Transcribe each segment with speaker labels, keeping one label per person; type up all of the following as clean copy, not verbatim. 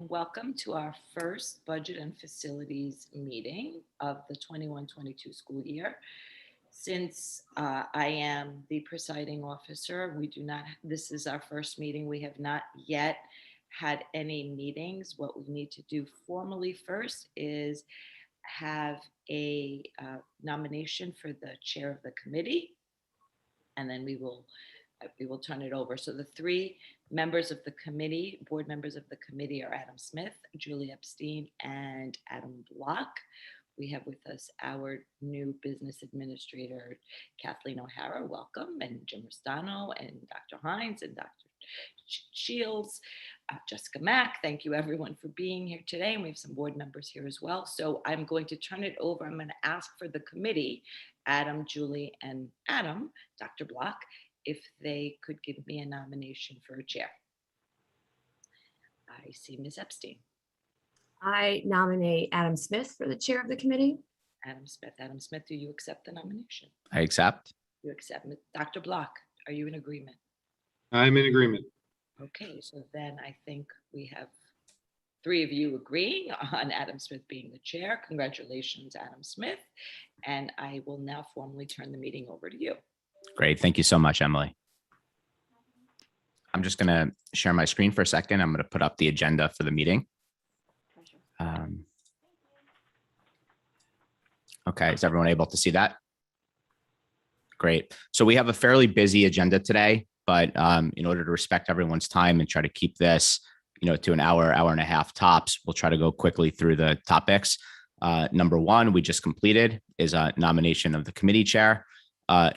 Speaker 1: Welcome to our first budget and facilities meeting of the 21-22 school year. Since I am the presiding officer, this is our first meeting. We have not yet had any meetings. What we need to do formally first is have a nomination for the chair of the committee, and then we will turn it over. So the three members of the committee, board members of the committee, are Adam Smith, Julie Epstein, and Adam Block. We have with us our new business administrator, Kathleen O'Hara, welcome, and Jim Rostano, and Dr. Hines, and Dr. Shields, Jessica Mack. Thank you everyone for being here today. And we have some board members here as well. So I'm going to turn it over. I'm going to ask for the committee, Adam, Julie, and Adam, Dr. Block, if they could give me a nomination for a chair. I see Ms. Epstein.
Speaker 2: I nominate Adam Smith for the chair of the committee.
Speaker 1: Adam Smith, do you accept the nomination?
Speaker 3: I accept.
Speaker 1: You accept. Dr. Block, are you in agreement?
Speaker 4: I'm in agreement.
Speaker 1: Okay, so then I think we have three of you agreeing on Adam Smith being the chair. Congratulations, Adam Smith. And I will now formally turn the meeting over to you.
Speaker 3: Great. Thank you so much, Emily. I'm just going to share my screen for a second. I'm going to put up the agenda for the meeting. Okay, is everyone able to see that? Great. So we have a fairly busy agenda today, but in order to respect everyone's time and try to keep this, to an hour and a half tops, we'll try to go quickly through the topics. Number one, we just completed, is a nomination of the committee chair.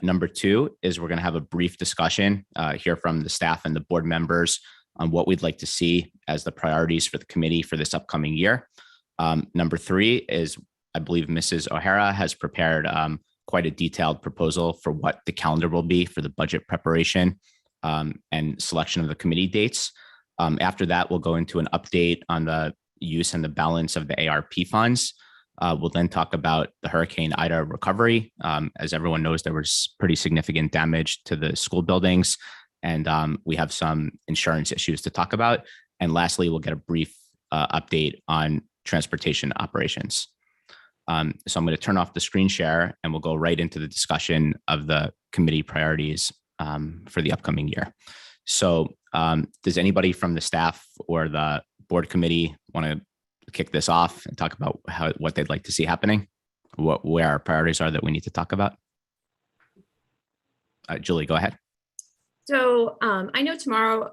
Speaker 3: Number two is we're going to have a brief discussion, hear from the staff and the board members on what we'd like to see as the priorities for the committee for this upcoming year. Number three is, I believe Mrs. O'Hara has prepared quite a detailed proposal for what the calendar will be for the budget preparation and selection of the committee dates. After that, we'll go into an update on the use and the balance of the ARP funds. We'll then talk about the Hurricane Ida recovery. As everyone knows, there was pretty significant damage to the school buildings, and we have some insurance issues to talk about. And lastly, we'll get a brief update on transportation operations. So I'm going to turn off the screen share and we'll go right into the discussion of the committee priorities for the upcoming year. So does anybody from the staff or the board committee want to kick this off and talk about what they'd like to see happening, where our priorities are that we need to talk about? Julie, go ahead.
Speaker 2: So I know tomorrow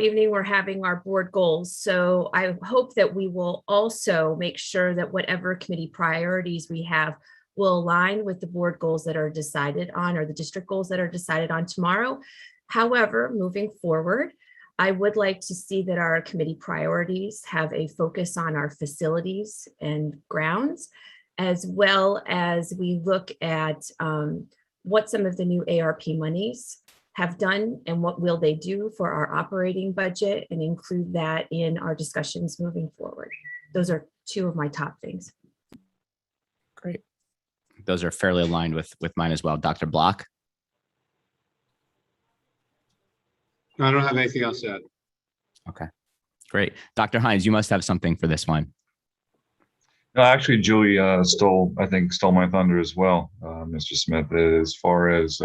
Speaker 2: evening we're having our board goals. So I hope that we will also make sure that whatever committee priorities we have will align with the board goals that are decided on, or the district goals that are decided on tomorrow. However, moving forward, I would like to see that our committee priorities have a focus on our facilities and grounds, as well as we look at what some of the new ARP monies have done and what will they do for our operating budget, and include that in our discussions moving forward. Those are two of my top things.
Speaker 3: Great. Those are fairly aligned with mine as well. Dr. Block?
Speaker 4: I don't have anything else to add.
Speaker 3: Okay, great. Dr. Hines, you must have something for this one.
Speaker 5: No, actually, Julie stole my thunder as well, Mr. Smith, as far as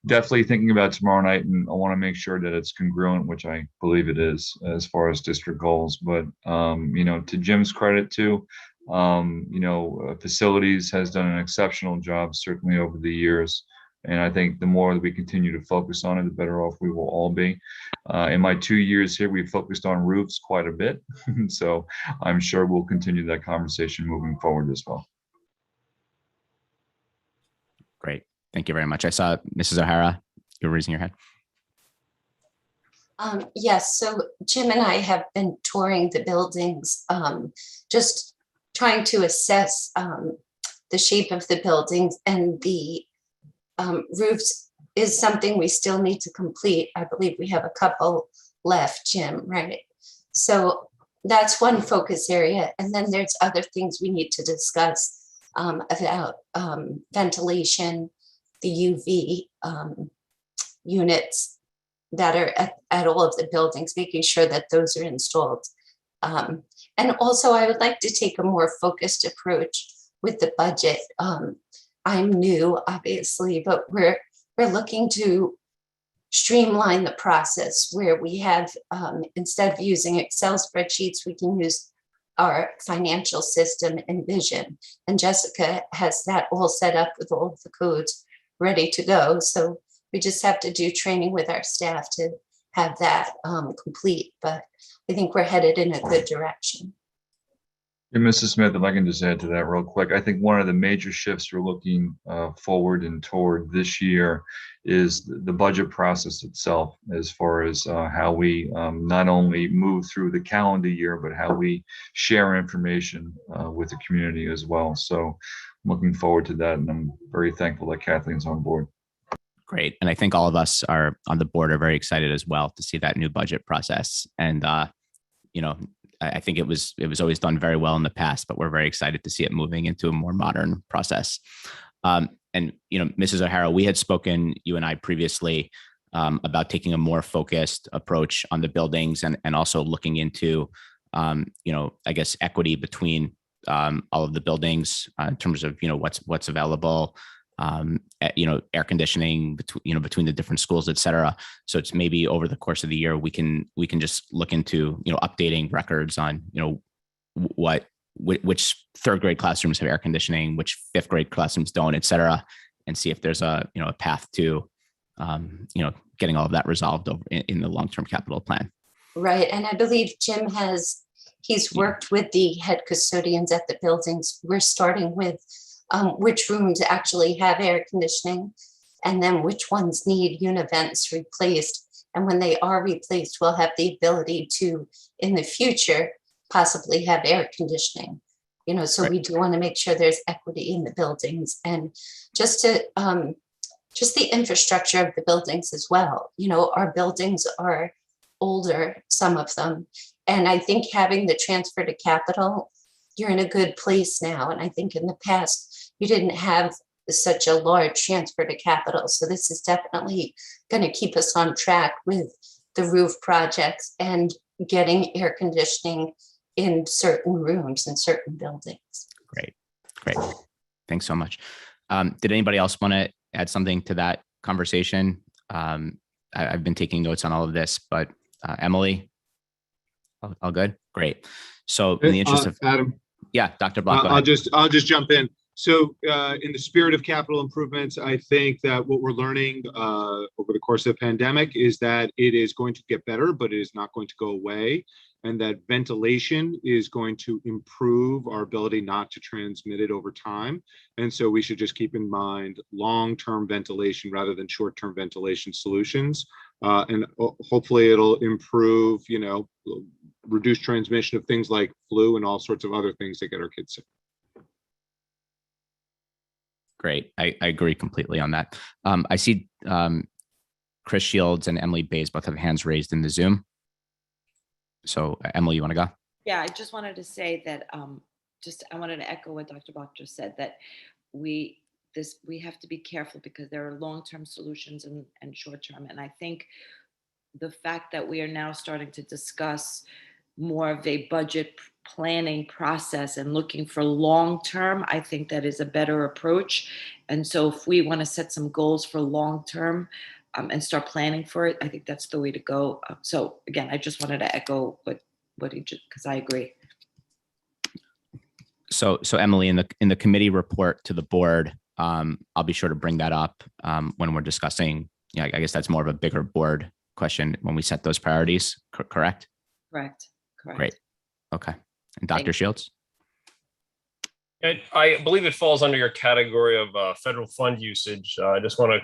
Speaker 5: definitely thinking about tomorrow night. And I want to make sure that it's congruent, which I believe it is, as far as district goals. But, to Jim's credit too, facilities has done an exceptional job, certainly over the years. And I think the more that we continue to focus on it, the better off we will all be. In my 2 years here, we've focused on roofs quite a bit. So I'm sure we'll continue that conversation moving forward as well.
Speaker 3: Great. Thank you very much. I saw Mrs. O'Hara, you were raising your hand.
Speaker 6: Yes, so Jim and I have been touring the buildings, just trying to assess the shape of the buildings, and the roofs is something we still need to complete. I believe we have a couple left, Jim, right? So that's one focus area. And then there's other things we need to discuss about ventilation, the UV units, that are at all of the buildings, making sure that those are installed. And also, I would like to take a more focused approach with the budget. I'm new, obviously, but we're looking to streamline the process where we have, instead of using Excel spreadsheets, we can use our financial system Envision. And Jessica has that all set up with all of the codes ready to go. So we just have to do training with our staff to have that complete. But I think we're headed in a good direction.
Speaker 5: Yeah, Mrs. Smith, if I can just add to that real quick, I think one of the major shifts we're looking forward and toward this year is the budget process itself, as far as how we not only move through the calendar year, but how we share information with the community as well. So I'm looking forward to that, and I'm very thankful that Kathleen's on board.
Speaker 3: Great. And I think all of us are on the board are very excited as well to see that new budget process. And, I think it was always done very well in the past, but we're very excited to see it moving into a more modern process. And, Mrs. O'Hara, we had spoken, you and I previously, about taking a more focused approach on the buildings and also looking into, I guess, equity between all of the buildings in terms of, what's available, air conditioning between the different schools, et cetera. So it's maybe over the course of the year, we can just look into, updating records on, which third grade classrooms have air conditioning, which fifth grade classrooms don't, et cetera, and see if there's a path to, getting all of that resolved over in the long-term capital plan.
Speaker 6: Right. And I believe Jim he's worked with the head custodians at the buildings. We're starting with which rooms actually have air conditioning, and then which ones need univents replaced. And when they are replaced, we'll have the ability to, in the future, possibly have air conditioning. So we do want to make sure there's equity in the buildings, and just the infrastructure of the buildings as well. Our buildings are older, some of them, and I think having the transfer to capital, you're in a good place now. And I think in the past, you didn't have such a large transfer to capital. So this is definitely going to keep us on track with the roof projects and getting air conditioning in certain rooms and certain buildings.
Speaker 3: Great. Thanks so much. Did anybody else want to add something to that conversation? I've been taking notes on all of this, but Emily, all good? Great. So in the interest of
Speaker 4: Adam,
Speaker 3: yeah, Dr. Block.
Speaker 4: I'll just jump in. So in the spirit of capital improvements, I think that what we're learning over the course of the pandemic is that it is going to get better, but it is not going to go away. And that ventilation is going to improve our ability not to transmit it over time. And so we should just keep in mind long-term ventilation rather than short-term ventilation solutions. And hopefully it'll improve, reduce transmission of things like flu and all sorts of other things that get our kids sick.
Speaker 3: Great. I agree completely on that. I see Chris Shields and Emily Bays both have hands raised in the Zoom. So Emily, you want to go?
Speaker 1: Yeah, I just wanted to say that I wanted to echo what Dr. Bach just said, that we have to be careful because there are long-term solutions and short-term. And I think the fact that we are now starting to discuss more of a budget planning process and looking for long-term, I think that is a better approach. And so if we want to set some goals for long-term and start planning for it, I think that's the way to go. So again, I just wanted to echo what he just, because I agree.
Speaker 3: So Emily, in the committee report to the board, I'll be sure to bring that up when we're discussing. I guess that's more of a bigger board question when we set those priorities. Correct?
Speaker 1: Correct.
Speaker 3: Great. Okay. And Dr. Shields?
Speaker 7: I believe it falls under your category of federal fund usage. I just want to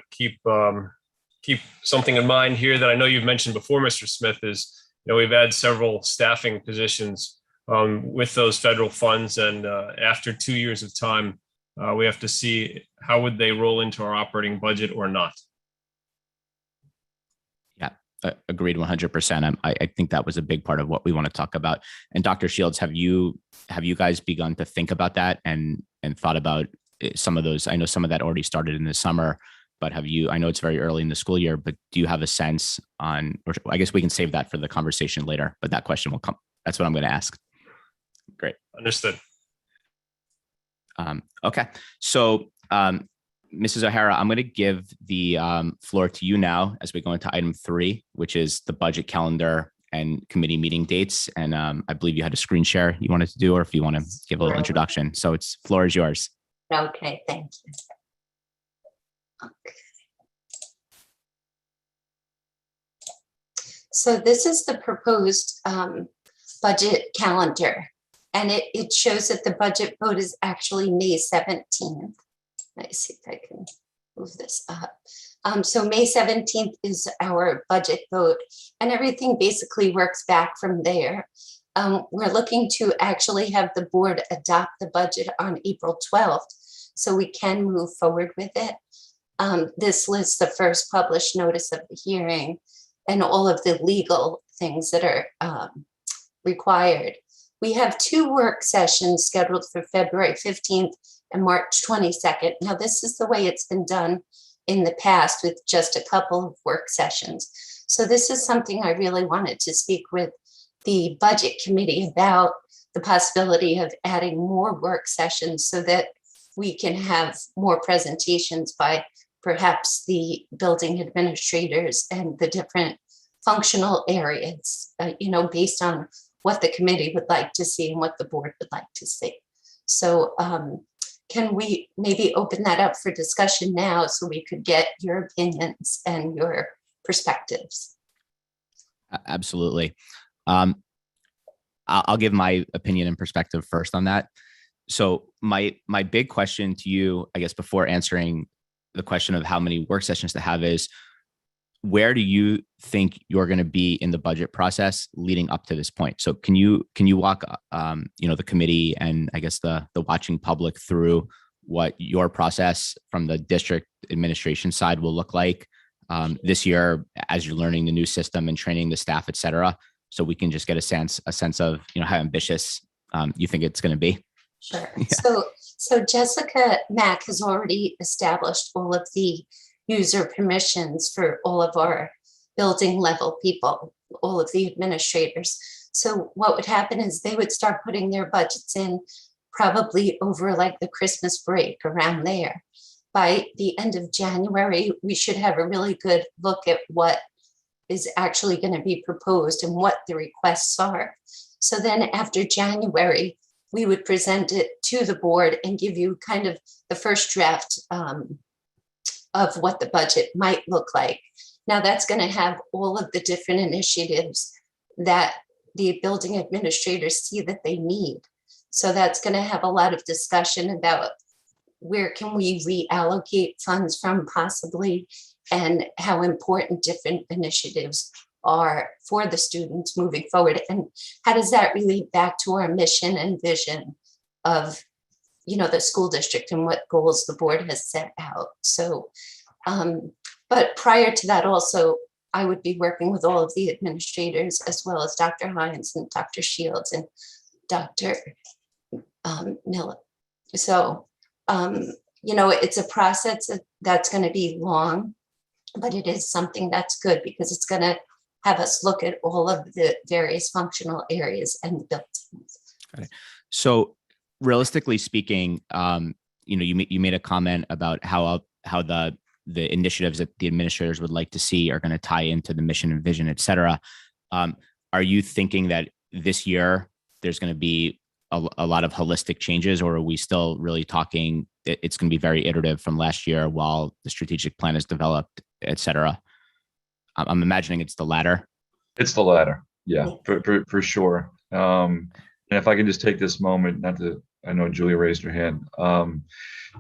Speaker 7: keep something in mind here that I know you've mentioned before, Mr. Smith, is we've had several staffing positions with those federal funds, and after 2 years of time, we have to see how would they roll into our operating budget or not.
Speaker 3: Yeah, agreed 100%. I think that was a big part of what we want to talk about. And Dr. Shields, have you guys begun to think about that and thought about some of those? I know some of that already started in the summer. but I know it's very early in the school year, but do you have a sense on, or I guess we can save that for the conversation later, but that question will come. That's what I'm going to ask. Great.
Speaker 7: Understood.
Speaker 3: Okay. So, Mrs. O'Hara, I'm going to give the floor to you now as we go into item 3, which is the budget calendar and committee meeting dates. And I believe you had a screen share you wanted to do, or if you want to give a little introduction. So floor is yours.
Speaker 6: Okay, thank you. Okay. So this is the proposed budget calendar, and it shows that the budget vote is actually May 17th. Let's see if I can move this up. So May 17th is our budget vote, and everything basically works back from there. We're looking to actually have the board adopt the budget on April 12th, so we can move forward with it. This lists the first published notice of the hearing and all of the legal things that are required. We have 2 work sessions scheduled for February 15th and March 22nd. Now, this is the way it's been done in the past with just a couple of work sessions. So this is something I really wanted to speak with the budget committee about, the possibility of adding more work sessions so that we can have more presentations by perhaps the building administrators and the different functional areas, based on what the committee would like to see and what the board would like to see. So can we maybe open that up for discussion now so we could get your opinions and your perspectives?
Speaker 3: Absolutely. I'll give my opinion and perspective first on that. So my big question to you, I guess, before answering the question of how many work sessions to have is, where do you think you're going to be in the budget process leading up to this point? So can you walk, the committee and I guess the watching public through what your process from the district administration side will look like this year as you're learning the new system and training the staff, et cetera, so we can just get a sense of, how ambitious you think it's going to be?
Speaker 6: Sure.
Speaker 3: Yeah.
Speaker 6: So Jessica Mack has already established all of the user permissions for all of our building level people, all of the administrators. So what would happen is they would start putting their budgets in probably over like the Christmas break, around there. By the end of January, we should have a really good look at what is actually going to be proposed and what the requests are. So then after January, we would present it to the board and give you kind of the first draft of what the budget might look like. Now that's going to have all of the different initiatives that the building administrators see that they need. So that's going to have a lot of discussion about where can we reallocate funds from possibly, and how important different initiatives are for the students moving forward. And how does that relate back to our mission and vision of the school district and what goals the board has set out. So, but prior to that also, I would be working with all of the administrators as well as Dr. Hines and Dr. Shields and Dr. Miller. So, it's a process that's going to be long, but it is something that's good because it's going to have us look at all of the various functional areas and the buildings.
Speaker 3: Got it. So realistically speaking, you made a comment about how the initiatives that the administrators would like to see are going to tie into the mission and vision, et cetera. Are you thinking that this year there's going to be a lot of holistic changes, or are we still really talking it's going to be very iterative from last year while the strategic plan is developed, et cetera? I'm imagining it's the latter.
Speaker 5: It's the latter. Yeah, for sure. And if I can just take this moment, I know Julia raised her hand,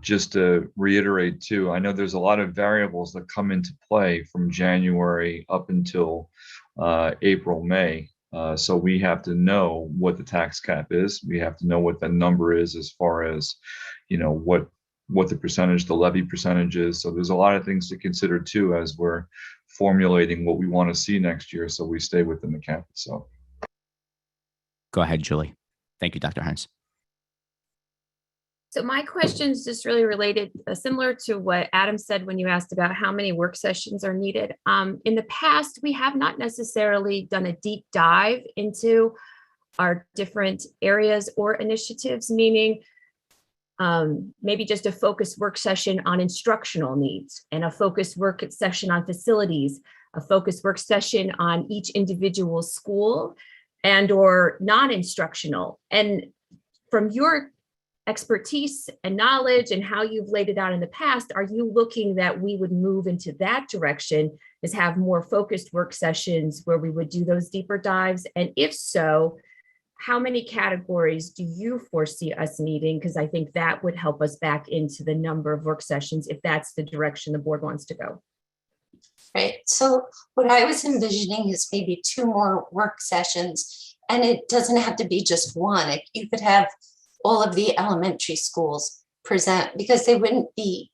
Speaker 5: just to reiterate too, I know there's a lot of variables that come into play from January up until April, May. So we have to know what the tax cap is. We have to know what the number is as far as, what the percentage, the levy percentage is. So there's a lot of things to consider too, as we're formulating what we want to see next year. So we stay within the cap itself.
Speaker 3: Go ahead, Julie. Thank you, Dr. Hines.
Speaker 2: So my question is just really related, similar to what Adam said when you asked about how many work sessions are needed. In the past, we have not necessarily done a deep dive into our different areas or initiatives, meaning maybe just a focused work session on instructional needs and a focused work session on facilities, a focused work session on each individual school and or non-instructional. And from your expertise and knowledge and how you've laid it out in the past, are you looking that we would move into that direction, is have more focused work sessions where we would do those deeper dives? And if so, how many categories do you foresee us needing? Because I think that would help us back into the number of work sessions if that's the direction the board wants to go.
Speaker 6: Right. So what I was envisioning is maybe 2 more work sessions, and it doesn't have to be just one. You could have all of the elementary schools present, because they wouldn't be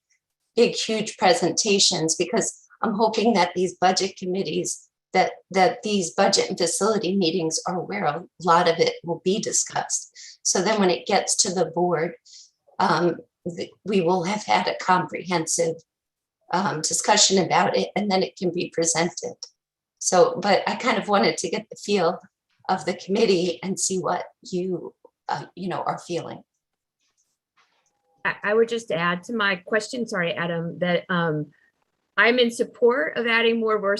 Speaker 6: big, huge presentations, because I'm hoping that these budget committees, that these budget and facility meetings are where a lot of it will be discussed. So then when it gets to the board, we will have had a comprehensive discussion about it, and then it can be presented. So, but I kind of wanted to get the feel of the committee and see what you are feeling.
Speaker 2: I would just add to my question, sorry, Adam, that I'm in support of adding more work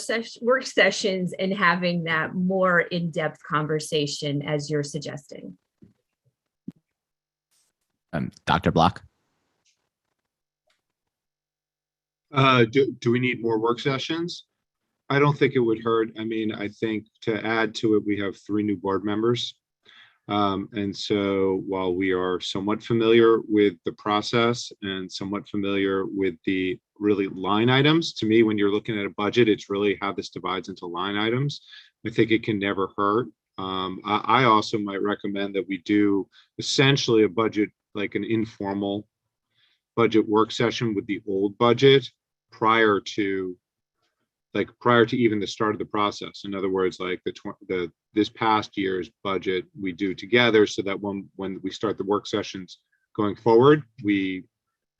Speaker 2: sessions and having that more in-depth conversation as you're suggesting.
Speaker 3: Dr. Block?
Speaker 4: Do we need more work sessions? I don't think it would hurt. I mean, I think to add to it, we have 3 new board members. And so while we are somewhat familiar with the process and somewhat familiar with the really line items, to me, when you're looking at a budget, it's really how this divides into line items. I think it can never hurt. I also might recommend that we do essentially a budget, like an informal budget work session with the old budget prior to even the start of the process. In other words, like this past year's budget we do together, so that when we start the work sessions going forward, we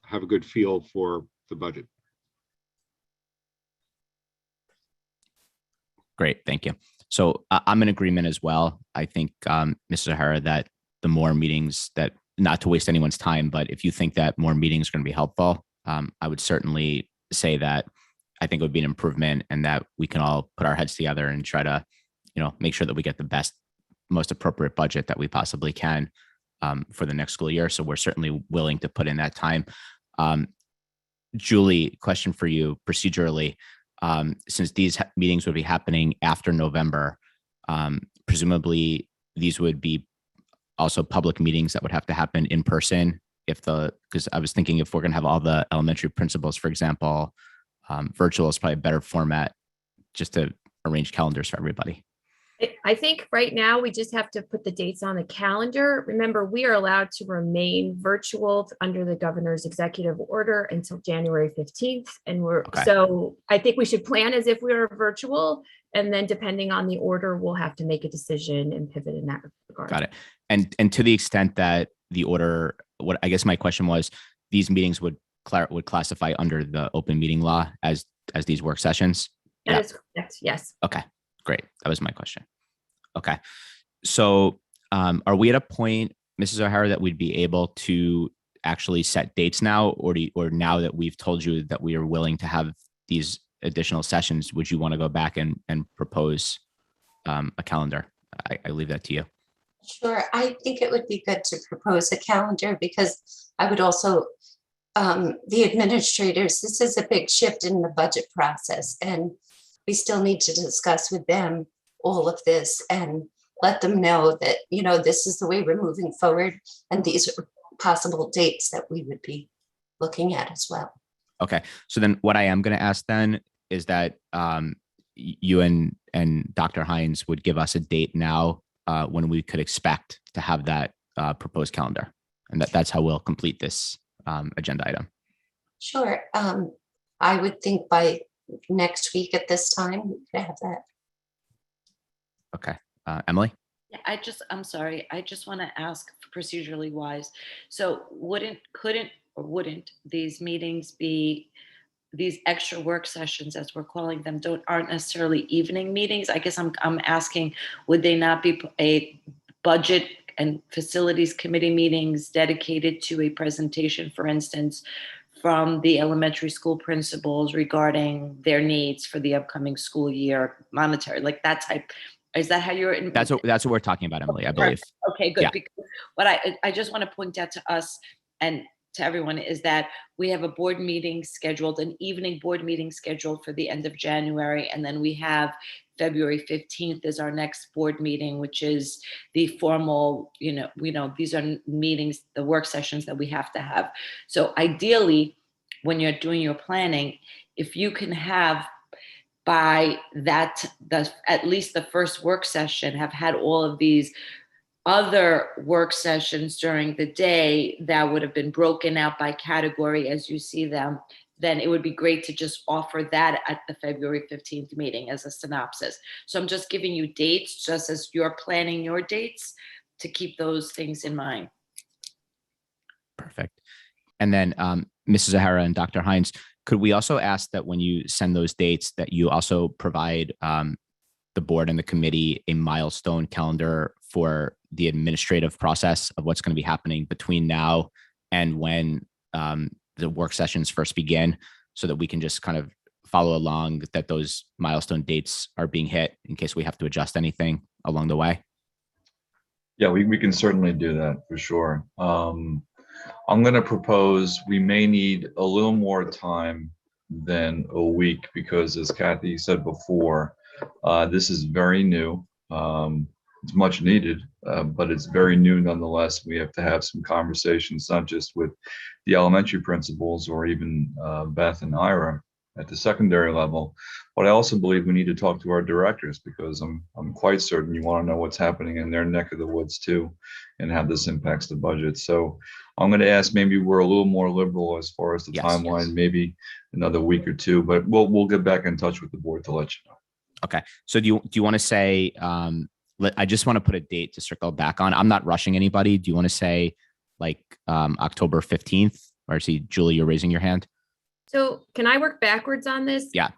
Speaker 4: have a good feel for the budget.
Speaker 3: Great, thank you. So I'm in agreement as well. I think, Mrs. O'Hara, that the more meetings, that not to waste anyone's time, but if you think that more meetings are going to be helpful, I would certainly say that I think it would be an improvement, and that we can all put our heads together and try to, make sure that we get the best, most appropriate budget that we possibly can for the next school year. So we're certainly willing to put in that time. Julie, question for you procedurally. Since these meetings would be happening after November, presumably these would be also public meetings that would have to happen in person. Because I was thinking, if we're going to have all the elementary principals, for example, virtual is probably a better format just to arrange calendars for everybody.
Speaker 2: I think right now we just have to put the dates on the calendar. Remember, we are allowed to remain virtual under the governor's executive order until January 15th. And So I think we should plan as if we are virtual. And then depending on the order, we'll have to make a decision and pivot in that regard.
Speaker 3: Got it. And to the extent that the order, what I guess my question was, these meetings would classify under the open meeting law as these work sessions?
Speaker 2: That is correct. Yes.
Speaker 3: Okay, great. That was my question. Okay. So are we at a point, Mrs. O'Hara, that we'd be able to actually set dates now, or now that we've told you that we are willing to have these additional sessions, would you want to go back and propose a calendar? I leave that to you.
Speaker 6: Sure. I think it would be good to propose a calendar, because I would also, the administrators, this is a big shift in the budget process, and we still need to discuss with them all of this and let them know that, this is the way we're moving forward, and these are possible dates that we would be looking at as well.
Speaker 3: Okay. So then what I am going to ask then is that you and Dr. Hines would give us a date now when we could expect to have that proposed calendar. And that's how we'll complete this agenda item.
Speaker 6: Sure. I would think by next week at this time, we could have that.
Speaker 3: Okay. Emily?
Speaker 1: I'm sorry, I just want to ask procedurally wise. So wouldn't these meetings be, these extra work sessions, as we're calling them, aren't necessarily evening meetings? I guess I'm asking, would they not be a budget and facilities committee meetings dedicated to a presentation, for instance, from the elementary school principals regarding their needs for the upcoming school year, monetary, like that type? Is that how you're?
Speaker 3: That's what we're talking about, Emily, I believe.
Speaker 1: Okay, good.
Speaker 3: Yeah.
Speaker 1: Because what I just want to point out to us and to everyone is that we have a board meeting scheduled, an evening board meeting scheduled for the end of January, and then we have February 15th is our next board meeting, which is the formal, these are meetings, the work sessions that we have to have. So ideally, when you're doing your planning, if you can have by at least the first work session have had all of these other work sessions during the day that would have been broken out by category as you see them, then it would be great to just offer that at the February 15th meeting as a synopsis. So I'm just giving you dates, just as you're planning your dates, to keep those things in mind.
Speaker 3: Perfect. And then Mrs. Zahara and Dr. Hines, could we also ask that when you send those dates that you also provide the board and the committee a milestone calendar for the administrative process of what's going to be happening between now and when the work sessions first begin, so that we can just kind of follow along that those milestone dates are being hit in case we have to adjust anything along the way?
Speaker 5: Yeah, we can certainly do that for sure. I'm going to propose we may need a little more time than a week because, as Kathy said before, this is very new. It's much needed, but it's very new nonetheless. We have to have some conversations, not just with the elementary principals or even Beth and Ira at the secondary level, but I also believe we need to talk to our directors, because I'm quite certain you want to know what's happening in their neck of the woods too, and how this impacts the budget. So I'm going to ask, maybe we're a little more liberal as far as the timeline, maybe another week or two, but we'll get back in touch with the board to let you know.
Speaker 3: Okay. So do you want to say, I just want to put a date to circle back on. I'm not rushing anybody. Do you want to say like October 15th? Or see, Julie, you're raising your hand.
Speaker 2: So can I work backwards on this?
Speaker 3: Yeah.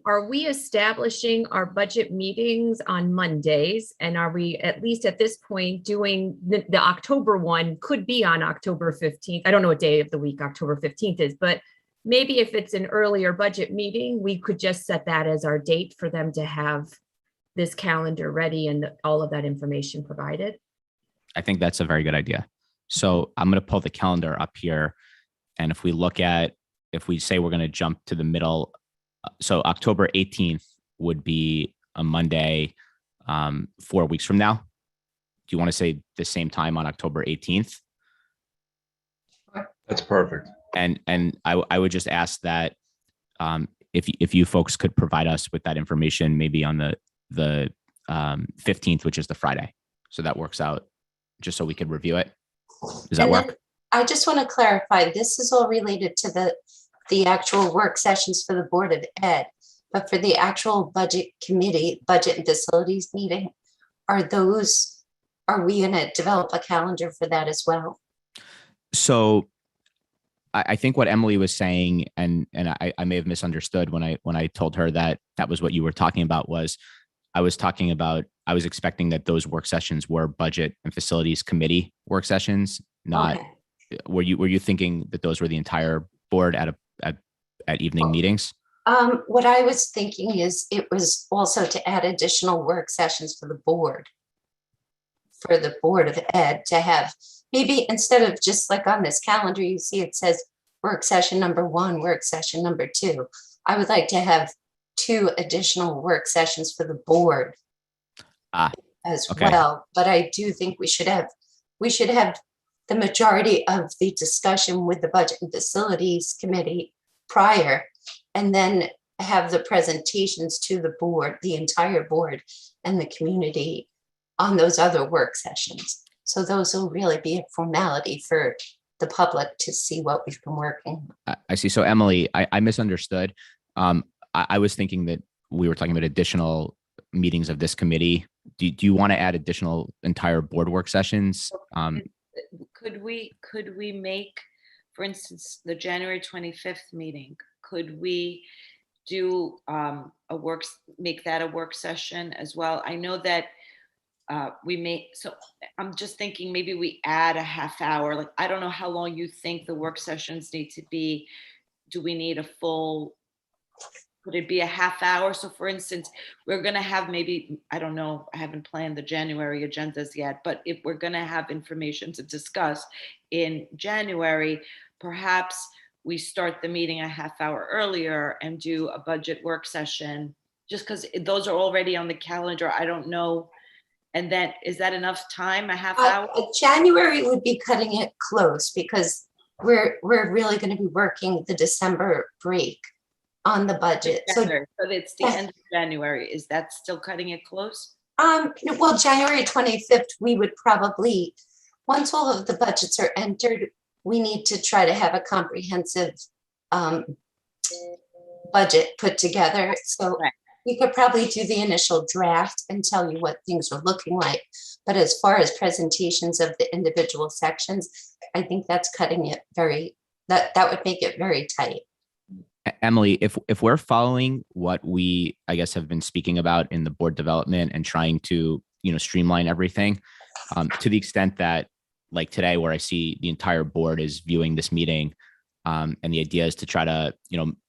Speaker 2: Are we establishing our budget meetings on Mondays? And are we, at least at this point, doing the October one could be on October 15th? I don't know what day of the week October 15th is, but maybe if it's an earlier budget meeting, we could just set that as our date for them to have this calendar ready and all of that information provided.
Speaker 3: I think that's a very good idea. So I'm going to pull the calendar up here. And if we say we're going to jump to the middle, so October 18th would be a Monday, 4 weeks from now. Do you want to say the same time on October 18th?
Speaker 5: That's perfect.
Speaker 3: And I would just ask that if you folks could provide us with that information, maybe on the 15th, which is the Friday. So that works out, just so we could review it. Does that work?
Speaker 6: I just want to clarify, this is all related to the actual work sessions for the Board of Ed, but for the actual budget committee, budget and facilities meeting, are we going to develop a calendar for that as well?
Speaker 3: So I think what Emily was saying, and I may have misunderstood when I told her that was what you were talking about, was I was expecting that those work sessions were budget and facilities committee work sessions, not, okay. Were you thinking that those were the entire board at evening meetings?
Speaker 6: What I was thinking is it was also to add additional work sessions for the Board of Ed, to have, maybe instead of just like on this calendar, you see it says work session number 1, work session number 2. I would like to have 2 additional work sessions for the board as well. But I do think we should have the majority of the discussion with the budget and facilities committee prior, and then have the presentations to the board, the entire board and the community on those other work sessions. So those will really be a formality for the public to see what we've been working on.
Speaker 3: I see. So Emily, I misunderstood. I was thinking that we were talking about additional meetings of this committee do you want to add additional entire board work sessions?
Speaker 1: Could we make, for instance, the January 25th meeting, could we do make that a work session as well? I know that so I'm just thinking maybe we add a half hour. Like, I don't know how long you think the work sessions need to be. Do we need a full, could it be a half hour? So for instance, we're going to have maybe, I don't know, I haven't planned the January agendas yet, but if we're going to have information to discuss in January, perhaps we start the meeting a half hour earlier and do a budget work session, just because those are already on the calendar. I don't know. And then, is that enough time, a half hour?
Speaker 6: January would be cutting it close because we're really going to be working the December break on the budget. So
Speaker 1: it's the end of January. Is that still cutting it close?
Speaker 6: Well, January 25th, we would probably, once all of the budgets are entered, we need to try to have a comprehensive budget put together. So
Speaker 1: right.
Speaker 6: We could probably do the initial draft and tell you what things are looking like. But as far as presentations of the individual sections, I think that's cutting it that would make it very tight.
Speaker 3: Emily, if we're following what we, I guess, have been speaking about in the board development and trying to, streamline everything, to the extent that, like today, where I see the entire board is viewing this meeting, and the idea is to try to,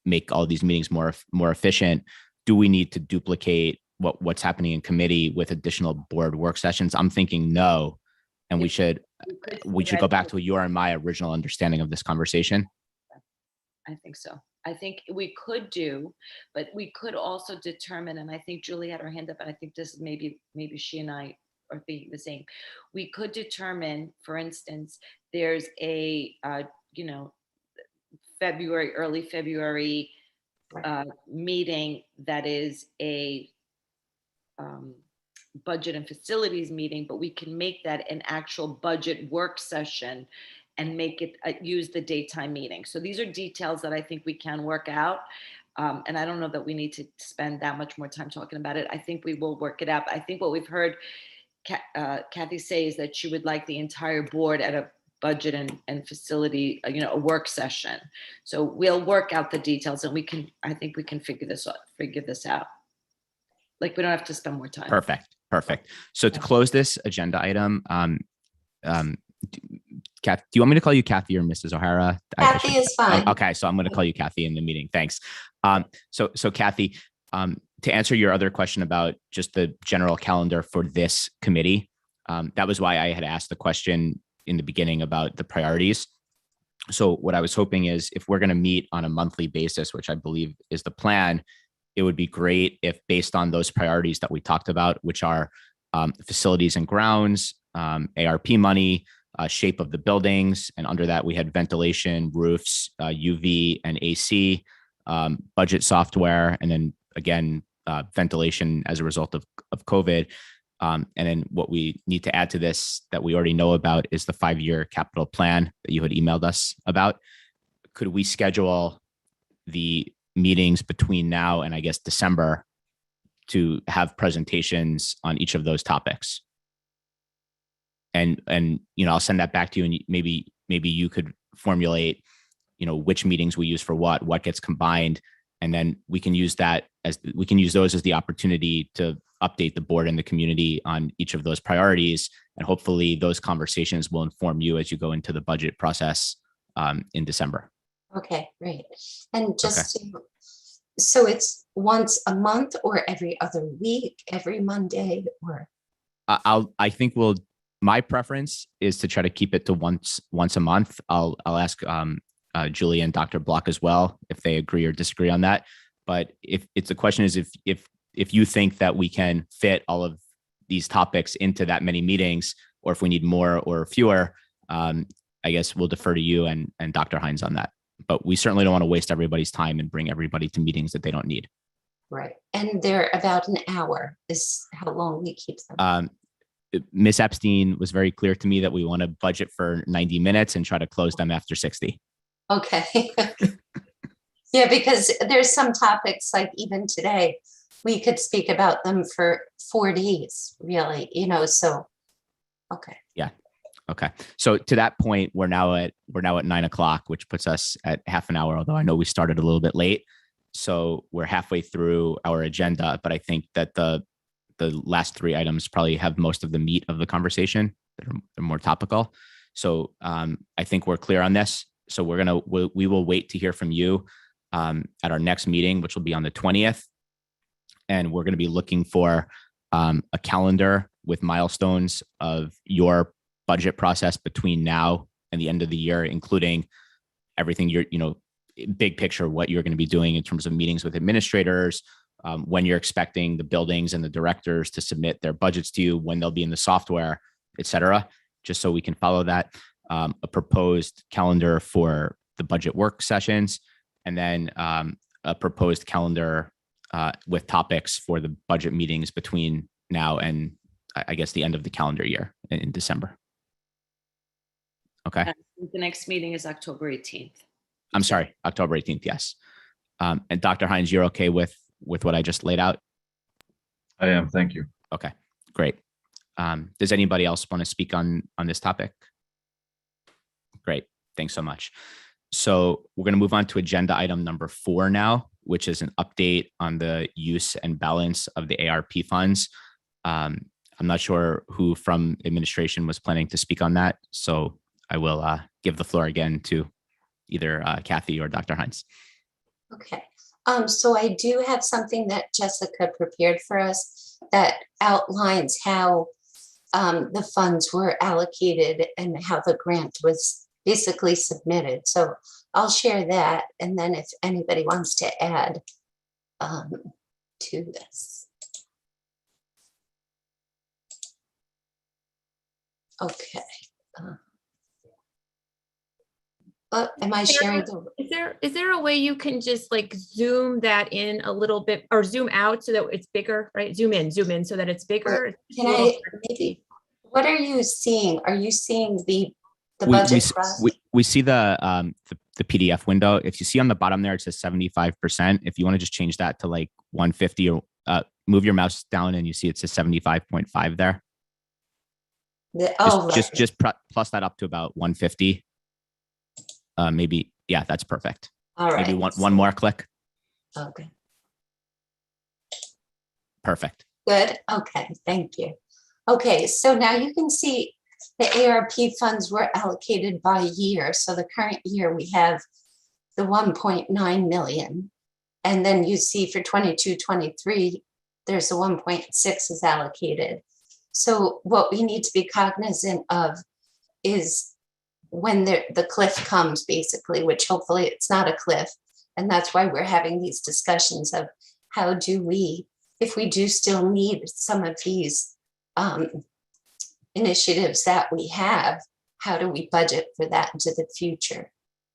Speaker 3: make all these meetings more efficient. Do we need to duplicate what's happening in committee with additional board work sessions? I'm thinking no, and we should go back to your and my original understanding of this conversation.
Speaker 1: I think so. I think we could do, but we could also determine, and I think Julie had her hand up, and I think this is maybe she and I are thinking the same. We could determine, for instance, there's a early February meeting that is a budget and facilities meeting, but we can make that an actual budget work session and make it use the daytime meeting. So these are details that I think we can work out. And I don't know that we need to spend that much more time talking about it. I think we will work it out. But I think what we've heard Kathy say is that she would like the entire board at a budget and facility, a work session. So we'll work out the details, and I think we can figure this out. Like, we don't have to spend more time.
Speaker 3: Perfect. So to close this agenda item, Kathy, do you want me to call you Kathy or Mrs. O'Hara?
Speaker 6: Kathy is fine.
Speaker 3: Okay, so I'm going to call you Kathy in the meeting. Thanks. So Kathy, to answer your other question about just the general calendar for this committee, that was why I had asked the question in the beginning about the priorities. So what I was hoping is, if we're going to meet on a monthly basis, which I believe is the plan, it would be great if, based on those priorities that we talked about, which are facilities and grounds, ARP money, shape of the buildings, and under that we had ventilation, roofs, UV and AC, budget software, and then again, ventilation as a result of COVID. And then what we need to add to this that we already know about is the 5-year capital plan that you had emailed us about. Could we schedule the meetings between now and, I guess, December to have presentations on each of those topics? And I'll send that back to you, and maybe you could formulate, which meetings we use for what gets combined, and then we can use those as the opportunity to update the board and the community on each of those priorities. And hopefully those conversations will inform you as you go into the budget process in December.
Speaker 6: Okay, great. And so it's once a month or every other week, every Monday, or?
Speaker 3: I think my preference is to try to keep it to once a month. I'll ask Julie and Dr. Block as well if they agree or disagree on that. But if it's the question is if you think that we can fit all of these topics into that many meetings, or if we need more or fewer, I guess we'll defer to you and Dr. Hines on that. But we certainly don't want to waste everybody's time and bring everybody to meetings that they don't need.
Speaker 6: Right. And they're about an hour is how long we keep them.
Speaker 3: Ms. Epstein was very clear to me that we want to budget for 90 minutes and try to close them after 60.
Speaker 6: Okay. Yeah, because there's some topics, like even today, we could speak about them for 4 days, really, so, okay.
Speaker 3: Okay. So to that point, we're now at 9 o'clock, which puts us at half an hour, although I know we started a little bit late. So we're halfway through our agenda, but I think that the last three items probably have most of the meat of the conversation. They're more topical. So I think we're clear on this. So we will wait to hear from you at our next meeting, which will be on the 20th. And we're going to be looking for a calendar with milestones of your budget process between now and the end of the year, including everything big picture, what you're going to be doing in terms of meetings with administrators, when you're expecting the buildings and the directors to submit their budgets to you, when they'll be in the software, et cetera, just so we can follow that. A proposed calendar for the budget work sessions, and then a proposed calendar with topics for the budget meetings between now and I guess the end of the calendar year in December. Okay.
Speaker 1: The next meeting is October 18th.
Speaker 3: I'm sorry, October 18th. Yes. And Dr. Hines, you're okay with what I just laid out?
Speaker 5: I am. Thank you.
Speaker 3: Okay, great. Does anybody else want to speak on this topic? Great. Thanks so much. So we're going to move on to agenda item number 4 now, which is an update on the use and balance of the ARP funds. I'm not sure who from administration was planning to speak on that. So I will give the floor again to either Kathy or Dr. Hines.
Speaker 6: Okay. So I do have something that Jessica prepared for us that outlines how the funds were allocated and how the grant was basically submitted. So I'll share that. And then if anybody wants to add to this. Okay. Am I sharing?
Speaker 2: Is there a way you can just like zoom that in a little bit or zoom out so that it's bigger, right? Zoom in so that it's bigger.
Speaker 6: Can I maybe, what are you seeing? Are you seeing the budget trust?
Speaker 3: We see the PDF window. If you see on the bottom there, it says 75%. If you want to just change that to like 150 or move your mouse down and you see it says 75.5 there. Just plus that up to about 150. Maybe, yeah, that's perfect.
Speaker 6: All right.
Speaker 3: Maybe one more click.
Speaker 6: Okay.
Speaker 3: Perfect.
Speaker 6: Good. Okay. Thank you. Okay. So now you can see the ARP funds were allocated by year. So the current year we have the 1.9 million. And then you see for 22-23, there's a 1.6 is allocated. So what we need to be cognizant of is when the cliff comes, basically, which hopefully it's not a cliff. And that's why we're having these discussions of how do we, if we do still need some of these initiatives that we have, how do we budget for that into the future?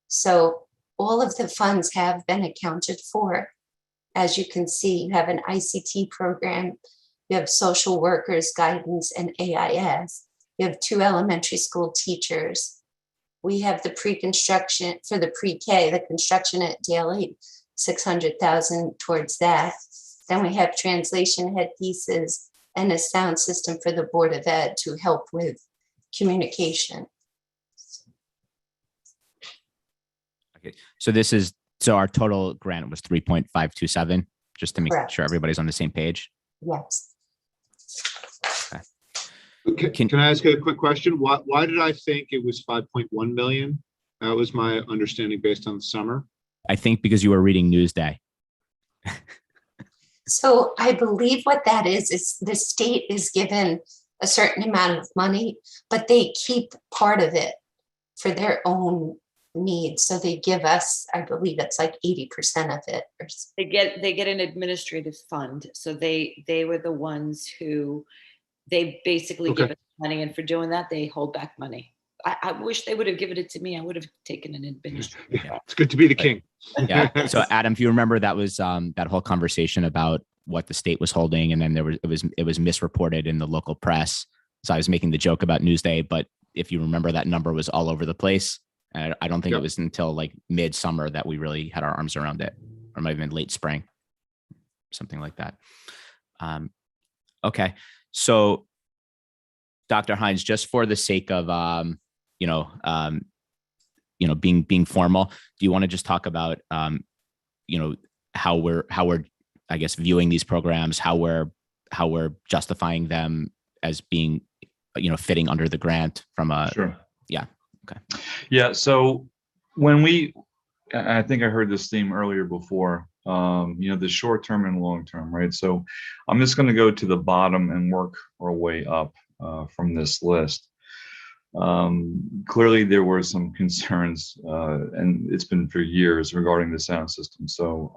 Speaker 6: So all of the funds have been accounted for. As you can see, you have an ICT program, you have social workers, guidance, and AIS. You have 2 elementary school teachers. We have the pre-construction for the pre-K, the construction at Dale 8, 600,000 towards that. Then we have translation headpieces and a sound system for the Board of Ed to help with communication.
Speaker 3: Okay, so our total grant was 3.527, just to make sure everybody's on the same page.
Speaker 6: Yes.
Speaker 4: Can I ask a quick question? Why did I think it was 5.1 million? That was my understanding based on the summer.
Speaker 3: I think because you were reading Newsday.
Speaker 6: So I believe what that is the state is given a certain amount of money, but they keep part of it for their own needs. So they give us, I believe it's like 80% of it.
Speaker 1: They get an administrative fund. So they were the ones who they basically give us money, and for doing that, they hold back money. I wish they would have given it to me. I would have taken an administrative.
Speaker 4: Yeah, it's good to be the king.
Speaker 3: Yeah. So Adam, if you remember, that was that whole conversation about what the state was holding, and then it was misreported in the local press. So I was making the joke about Newsday, but if you remember, that number was all over the place. And I don't think it was until like midsummer that we really had our arms around it, or might have been late spring. something like that. Okay, so Dr. Hines, just for the sake of being formal, do you want to just talk about how we're I guess viewing these programs, how we're justifying them as being fitting under the grant from a
Speaker 5: Sure.
Speaker 3: Yeah. Okay.
Speaker 5: Yeah. So I think I heard this theme earlier before, the short term and long term, right? So I'm just going to go to the bottom and work our way up from this list. Clearly there were some concerns, and it's been for years, regarding the sound system. So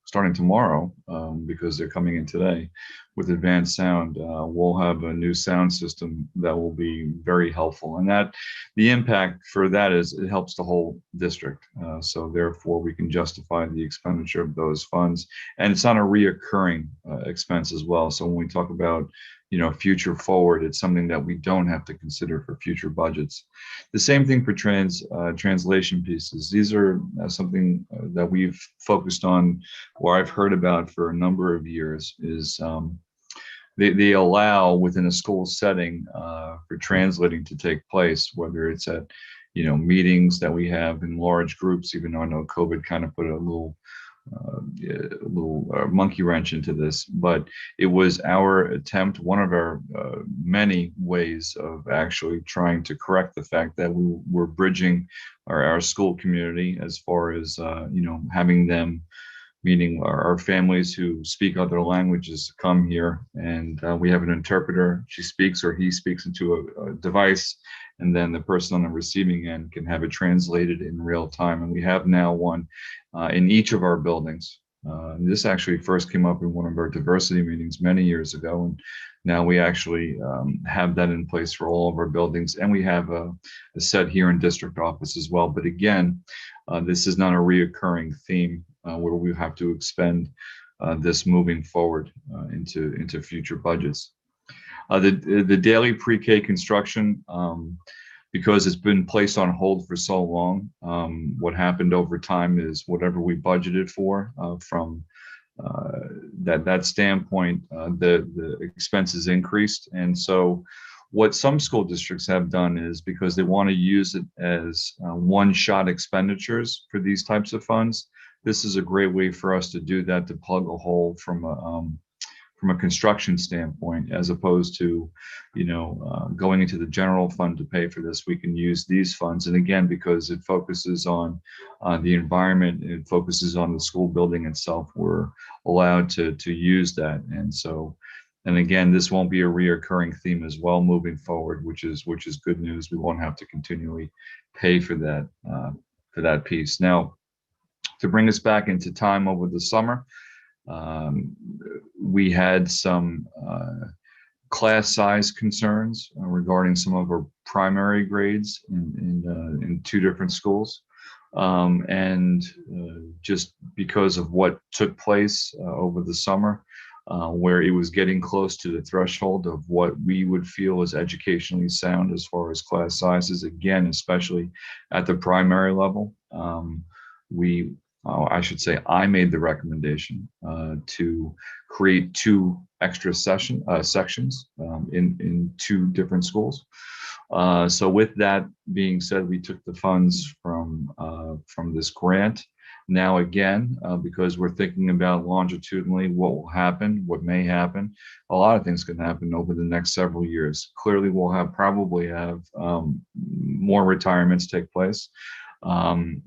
Speaker 5: starting tomorrow, because they're coming in today with advanced sound, we'll have a new sound system that will be very helpful. And that the impact for that is it helps the whole district. So therefore we can justify the expenditure of those funds. And it's not a reoccurring expense as well. So when we talk about future forward, it's something that we don't have to consider for future budgets. The same thing for translation pieces. These are something that we've focused on, or I've heard about for a number of years, is they allow within a school setting for translating to take place, whether it's at meetings that we have in large groups, even though I know COVID kind of put a little monkey wrench into this, but it was our attempt, one of our many ways of actually trying to correct the fact that we were bridging our school community as far as having them, meaning our families who speak other languages, come here, and we have an interpreter. She speaks or he speaks into a device, and then the person on the receiving end can have it translated in real time. And we have now one in each of our buildings. This actually first came up in one of our diversity meetings many years ago, and now we actually have that in place for all of our buildings, and we have a set here in district office as well. But again, this is not a reoccurring theme where we have to expend this moving forward into future budgets. The daily pre-K construction, because it's been placed on hold for so long, what happened over time is whatever we budgeted for from that standpoint, the expenses increased. And so what some school districts have done is, because they want to use it as one-shot expenditures for these types of funds, this is a great way for us to do that, to plug a hole from a construction standpoint, as opposed to, going into the general fund to pay for this. We can use these funds. And again, because it focuses on the environment, it focuses on the school building itself, we're allowed to use that. And again, this won't be a reoccurring theme as well moving forward, which is good news. We won't have to continually pay for that piece. Now, to bring us back into time over the summer, we had some class size concerns regarding some of our primary grades in two different schools. Just because of what took place over the summer, where it was getting close to the threshold of what we would feel is educationally sound as far as class sizes, again, especially at the primary level, I should say I made the recommendation to create two extra sections in two different schools. So with that being said, we took the funds from this grant. Now again, because we're thinking about longitudinally what will happen, what may happen, a lot of things can happen over the next several years. Clearly, we'll probably have more retirements take place.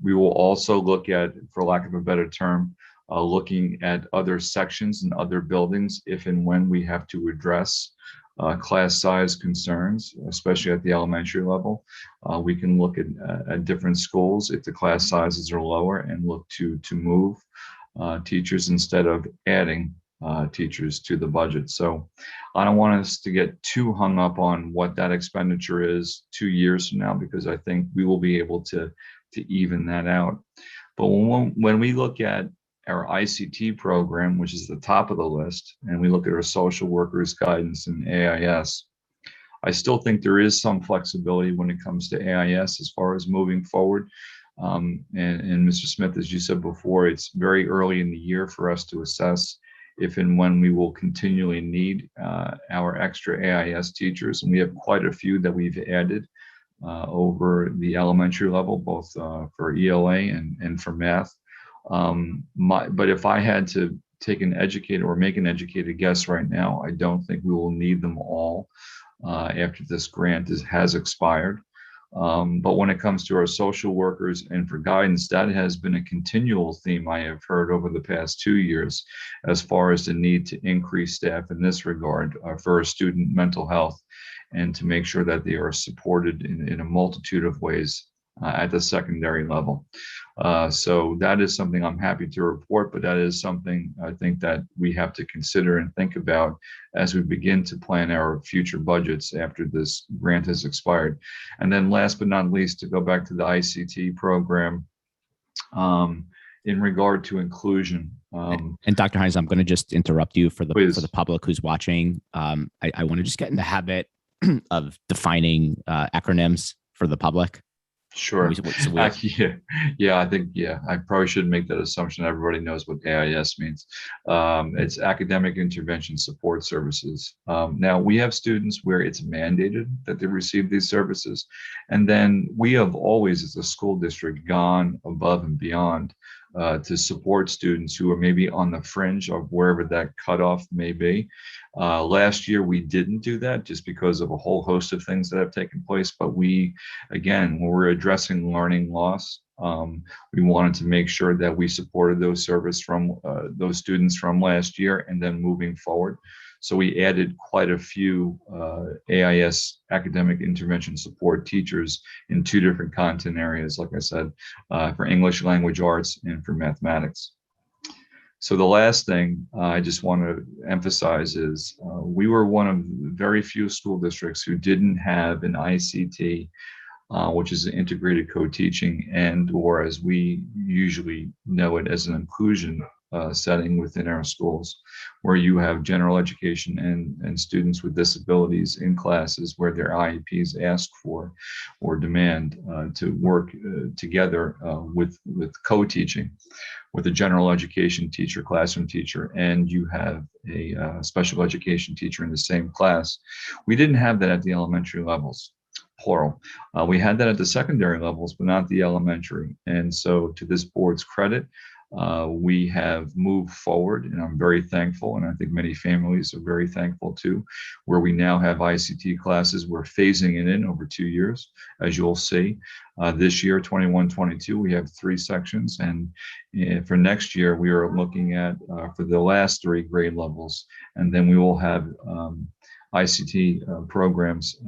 Speaker 5: We will also look at, for lack of a better term, looking at other sections and other buildings if and when we have to address class size concerns, especially at the elementary level. We can look at different schools if the class sizes are lower and look to move teachers instead of adding teachers to the budget. So I don't want us to get too hung up on what that expenditure is 2 years from now, because I think we will be able to even that out. But when we look at our ICT program, which is the top of the list, and we look at our social workers guidance and AIS, I still think there is some flexibility when it comes to AIS as far as moving forward. And Mr. Smith, as you said before, it's very early in the year for us to assess if and when we will continually need our extra AIS teachers. And we have quite a few that we've added over the elementary level, both for ELA and for math. But if I had to take an educated or make an educated guess right now, I don't think we will need them all after this grant has expired. But when it comes to our social workers and for guidance, that has been a continual theme I have heard over the past 2 years, as far as the need to increase staff in this regard for student mental health, and to make sure that they are supported in a multitude of ways at the secondary level. So that is something I'm happy to report, but that is something I think that we have to consider and think about as we begin to plan our future budgets after this grant has expired. And then last but not least, to go back to the ICT program, in regard to inclusion.
Speaker 3: And Dr. Hines, I'm going to just interrupt you for the
Speaker 5: Please.
Speaker 3: public who's watching. I want to just get in the habit of defining acronyms for the public.
Speaker 5: Sure.
Speaker 3: So we have,
Speaker 5: I think, I probably shouldn't make that assumption. Everybody knows what AIS means. It's Academic Intervention Support Services. Now, we have students where it's mandated that they receive these services. And then we have always, as a school district, gone above and beyond to support students who are maybe on the fringe of wherever that cutoff may be. Last year, we didn't do that just because of a whole host of things that have taken place. But we, again, when we're addressing learning loss, we wanted to make sure that we supported those those students from last year and then moving forward. So we added quite a few AIS, academic intervention support teachers, in 2 different content areas, like I said, for English language arts and for mathematics. So the last thing I just want to emphasize is we were one of very few school districts who didn't have an ICT, which is an integrated co-teaching, and or as we usually know it, as an inclusion setting within our schools, where you have general education and students with disabilities in classes where their IEPs ask for or demand to work together with co-teaching with a general education teacher, classroom teacher, and you have a special education teacher in the same class. We didn't have that at the elementary levels, plural. We had that at the secondary levels, but not the elementary. And so, to this board's credit, we have moved forward, and I'm very thankful, and I think many families are very thankful too, where we now have ICT classes. We're phasing it in over 2 years, as you'll see. This year, 21-22, we have 3 sections, and for next year, we are looking at for the last 3 grade levels, and then we will have ICT programs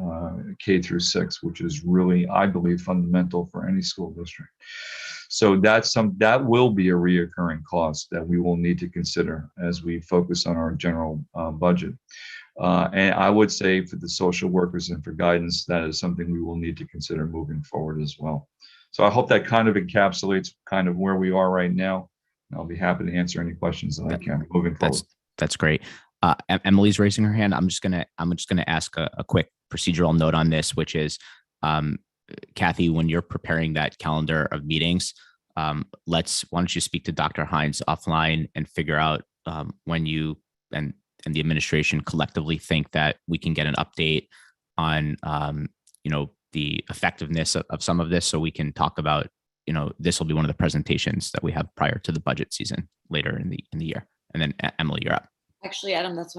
Speaker 5: K through 6, which is really, I believe, fundamental for any school district. So that will be a reoccurring cost that we will need to consider as we focus on our general budget. And I would say for the social workers and for guidance, that is something we will need to consider moving forward as well. So I hope that kind of encapsulates kind of where we are right now. And I'll be happy to answer any questions that I can moving forward.
Speaker 3: That's great. Emily's raising her hand. I'm just gonna ask a quick procedural note on this, which is, Kathy, when you're preparing that calendar of meetings, why don't you speak to Dr. Hines offline and figure out when you and the administration collectively think that we can get an update on the effectiveness of some of this, so we can talk about, this will be one of the presentations that we have prior to the budget season later in the year. And then Emily, you're up.
Speaker 1: Actually, Adam, that's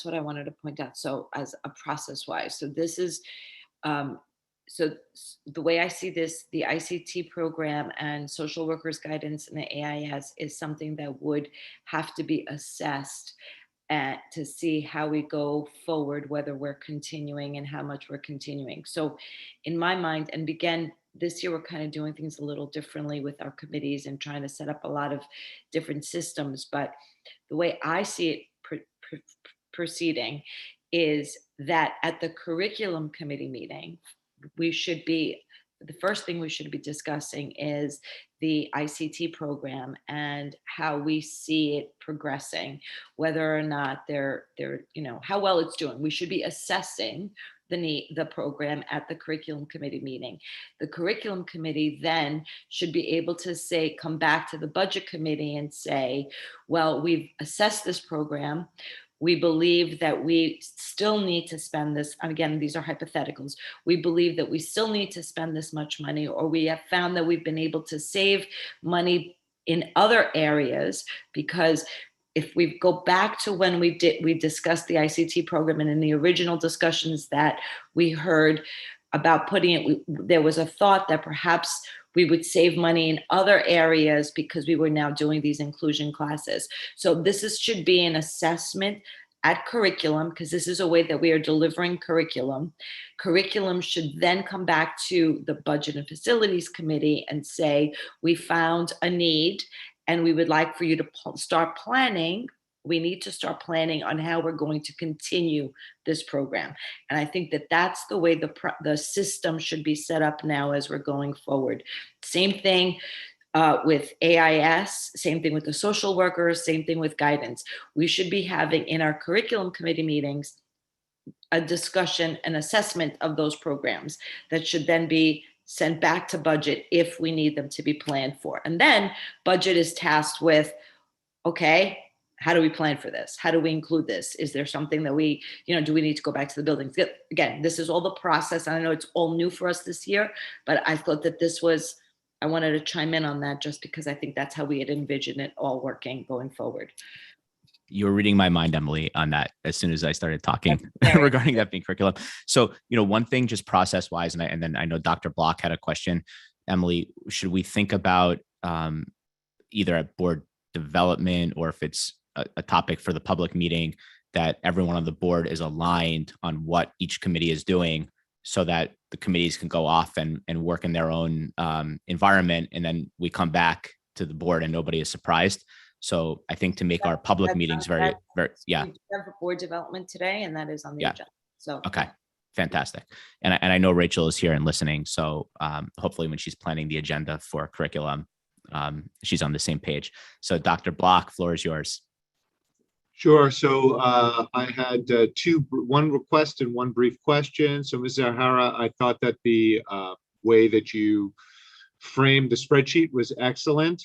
Speaker 1: what I wanted to point out. So as a process-wise, so this is, so the way I see this, the ICT program and social workers guidance and the AIS is something that would have to be assessed to see how we go forward, whether we're continuing and how much we're continuing. So in my mind, and again, this year we're kind of doing things a little differently with our committees and trying to set up a lot of different systems. But the way I see it proceeding is that at the curriculum committee meeting, the first thing we should be discussing is the ICT program and how we see it progressing, whether or not they're how well it's doing. We should be assessing the program at the curriculum committee meeting. The curriculum committee then should be able to say, come back to the budget committee and say, well, we've assessed this program. We believe that we still need to spend this. And again, these are hypotheticals. We believe that we still need to spend this much money, or we have found that we've been able to save money in other areas, because if we go back to when we discussed the ICT program, and in the original discussions that we heard about putting it, there was a thought that perhaps we would save money in other areas because we were now doing these inclusion classes. So this should be an assessment at curriculum, because this is a way that we are delivering curriculum. Curriculum should then come back to the Budget and Facilities Committee and say, we found a need and we would like for you to start planning. We need to start planning on how we're going to continue this program. And I think that that's the way the system should be set up now as we're going forward. Same thing with AIS, same thing with the social workers, same thing with guidance. We should be having in our curriculum committee meetings a discussion, an assessment of those programs that should then be sent back to budget if we need them to be planned for. And then budget is tasked with, okay, how do we plan for this? How do we include this? Is there something that we, do we need to go back to the buildings? Again, this is all the process. And I know it's all new for us this year, but I thought that I wanted to chime in on that just because I think that's how we had envisioned it all working going forward.
Speaker 3: You were reading my mind, Emily, on that as soon as I started talking regarding that being curriculum. So, one thing just process wise, and then I know Dr. Block had a question. Emily, should we think about either at board development, or if it's a topic for the public meeting, that everyone on the board is aligned on what each committee is doing, so that the committees can go off and work in their own environment, and then we come back to the board and nobody is surprised? So I think to make our public meetings very, yeah.
Speaker 1: We have a board development today, and that is on the agenda. So
Speaker 3: okay, fantastic. And I know Rachel is here and listening. So hopefully when she's planning the agenda for curriculum, she's on the same page. So Dr. Block, floor is yours.
Speaker 4: Sure. So I had one request and one brief question. So Ms. Zahara, I thought that the way that you framed the spreadsheet was excellent.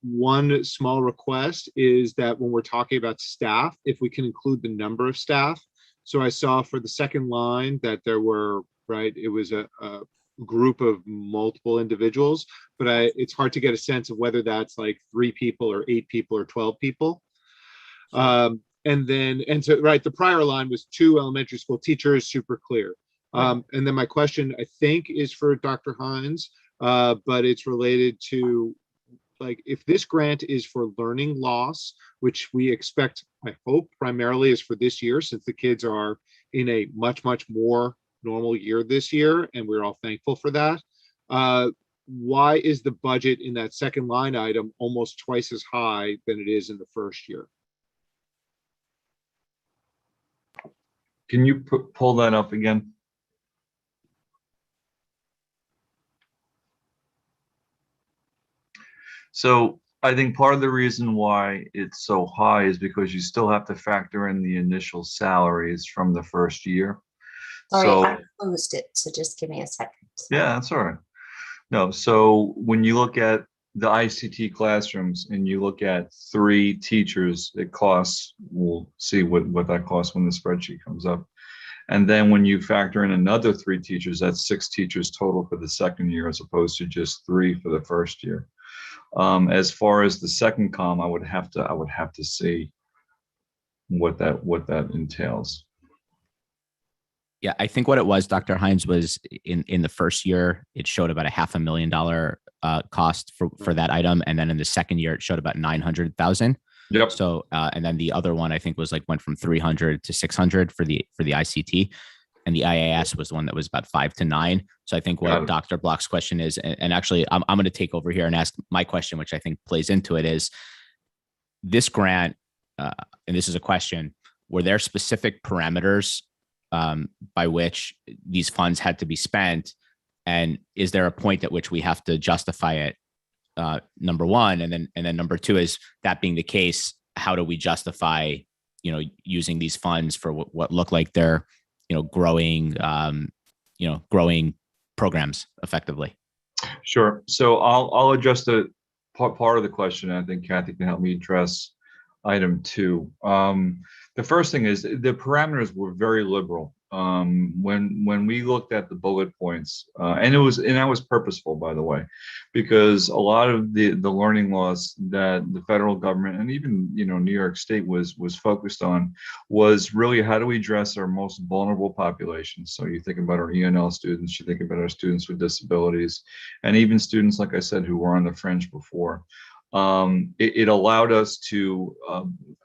Speaker 4: One small request is that when we're talking about staff, if we can include the number of staff. So I saw for the second line that there were, it was a group of multiple individuals, but it's hard to get a sense of whether that's like 3 people or 8 people or 12 people. The prior line was 2 elementary school teachers, super clear. And then my question, I think, is for Dr. Hines, but it's related to, if this grant is for learning loss, which we expect, I hope, primarily is for this year, since the kids are in a much, much more normal year this year, and we're all thankful for that. Why is the budget in that second line item almost twice as high than it is in the first year?
Speaker 5: Can you pull that up again? So I think part of the reason why it's so high is because you still have to factor in the initial salaries from the first year.
Speaker 6: Sorry, I closed it, so just give me a second.
Speaker 5: Yeah, that's all right. No, so when you look at the ICT classrooms and you look at 3 teachers, it costs, we'll see what that costs when the spreadsheet comes up. And then when you factor in another 3 teachers, that's 6 teachers total for the second year, as opposed to just 3 for the first year. As far as the second column, I would have to see what that entails.
Speaker 3: Yeah, I think what it was, Dr. Hines, was in the first year, it showed about $500,000 cost for that item. And then in the second year, it showed about 900,000.
Speaker 5: Yep.
Speaker 3: So, and then the other one, I think, was went from 300 to 600 for the ICT. And the IAS was the one that was about 5 to 9. So I think what Dr. Block's question is, and actually I'm going to take over here and ask my question, which I think plays into it, is this grant, and this is a question, were there specific parameters by which these funds had to be spent? And is there a point at which we have to justify it? Number one, and then number two is, that being the case, how do we justify, using these funds for what look like they're growing, growing programs effectively?
Speaker 5: Sure. So I'll address the part of the question. I think Kathy can help me address item 2. The first thing is the parameters were very liberal. When we looked at the bullet points, and that was purposeful, by the way, because a lot of the learning loss that the federal government and even New York State was focused on was really how do we address our most vulnerable populations. So you think about our ENL students, you think about our students with disabilities, and even students, like I said, who were on the fringe before. It allowed us to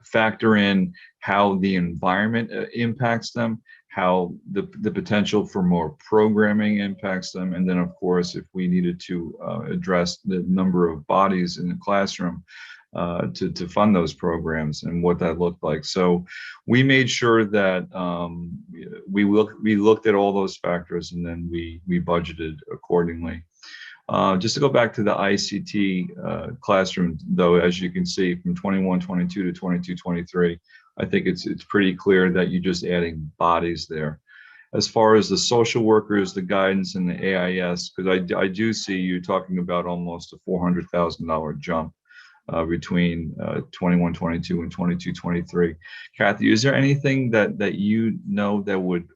Speaker 5: factor in how the environment impacts them, how the potential for more programming impacts them, and then of course if we needed to address the number of bodies in the classroom to fund those programs and what that looked like. So we made sure that we looked at all those factors, and then we budgeted accordingly. Just to go back to the ICT classroom, though, as you can see from 21-22 to 22-23, I think it's pretty clear that you're just adding bodies there. As far as the social workers, the guidance, and the AIS, because I do see you talking about almost a $400,000 jump between 21-22 and 22-23. Kathy, is there anything that that would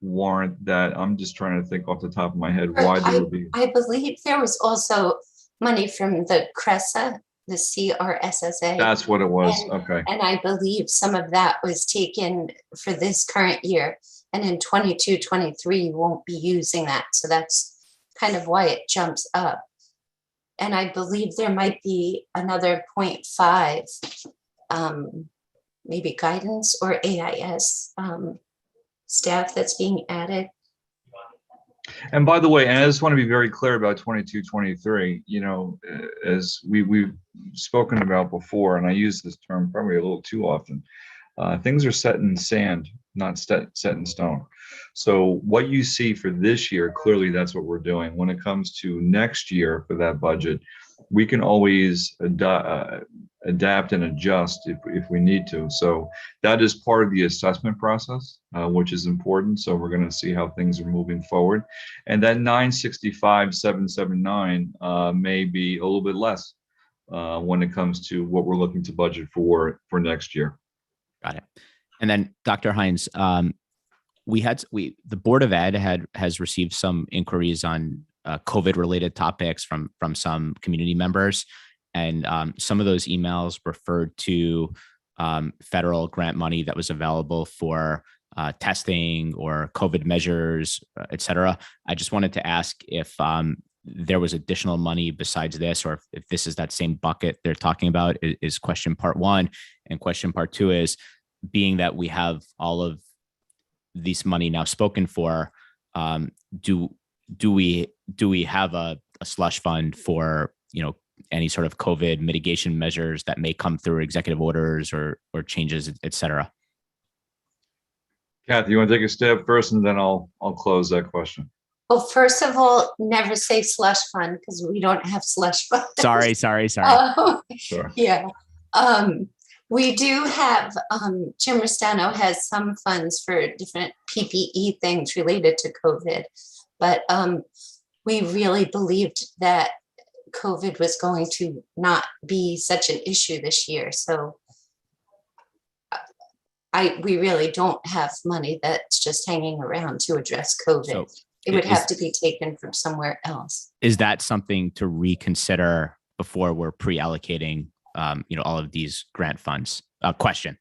Speaker 5: warrant that? I'm just trying to think off the top of my head why there would be.
Speaker 6: I believe there was also money from the CRESA, the CRSSA.
Speaker 5: That's what it was. Okay.
Speaker 6: And I believe some of that was taken for this current year. And in 22-23, you won't be using that. So that's kind of why it jumps up. And I believe there might be another 0.5, maybe guidance or AIS staff that's being added.
Speaker 5: And by the way, and I just want to be very clear about 22-23, as we've spoken about before, and I use this term probably a little too often, things are set in sand, not set in stone. So what you see for this year, clearly that's what we're doing. When it comes to next year for that budget, we can always adapt and adjust if we need to. So that is part of the assessment process, which is important. So we're going to see how things are moving forward. And that 965,779 may be a little bit less when it comes to what we're looking to budget for next year.
Speaker 3: Got it. And then Dr. Hines, the Board of Ed has received some inquiries on COVID related topics from some community members. And some of those emails referred to federal grant money that was available for testing or COVID measures, et cetera. I just wanted to ask if there was additional money besides this, or if this is that same bucket they're talking about, is question part 1. And question part 2 is, being that we have all of this money now spoken for, do we have a slush fund for, any sort of COVID mitigation measures that may come through executive orders or changes, et cetera?
Speaker 5: Kathy, you want to take a stab first, and then I'll close that question.
Speaker 6: Well, first of all, never say slush fund, because we don't have slush fund.
Speaker 3: Sorry.
Speaker 5: Sure.
Speaker 6: Yeah. We do have, Jim Restano has some funds for different PPE things related to COVID, but we really believed that COVID was going to not be such an issue this year. So we really don't have money that's just hanging around to address COVID.
Speaker 3: So
Speaker 6: it would have to be taken from somewhere else.
Speaker 3: Is that something to reconsider before we're pre-allocating, all of these grant funds? Question.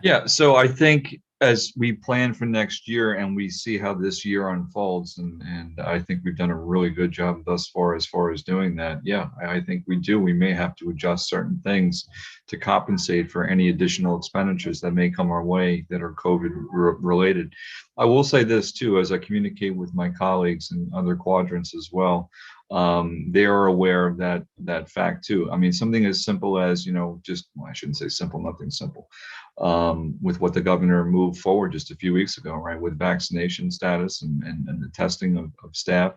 Speaker 5: Yeah. So I think as we plan for next year and we see how this year unfolds, and I think we've done a really good job thus far as doing that. Yeah, I think we do. We may have to adjust certain things to compensate for any additional expenditures that may come our way that are COVID related. I will say this too, as I communicate with my colleagues in other quadrants as well. They are aware of that fact too. I mean, something as simple as, I shouldn't say simple, nothing simple, with what the governor moved forward just a few weeks ago, right, with vaccination status and the testing of staff.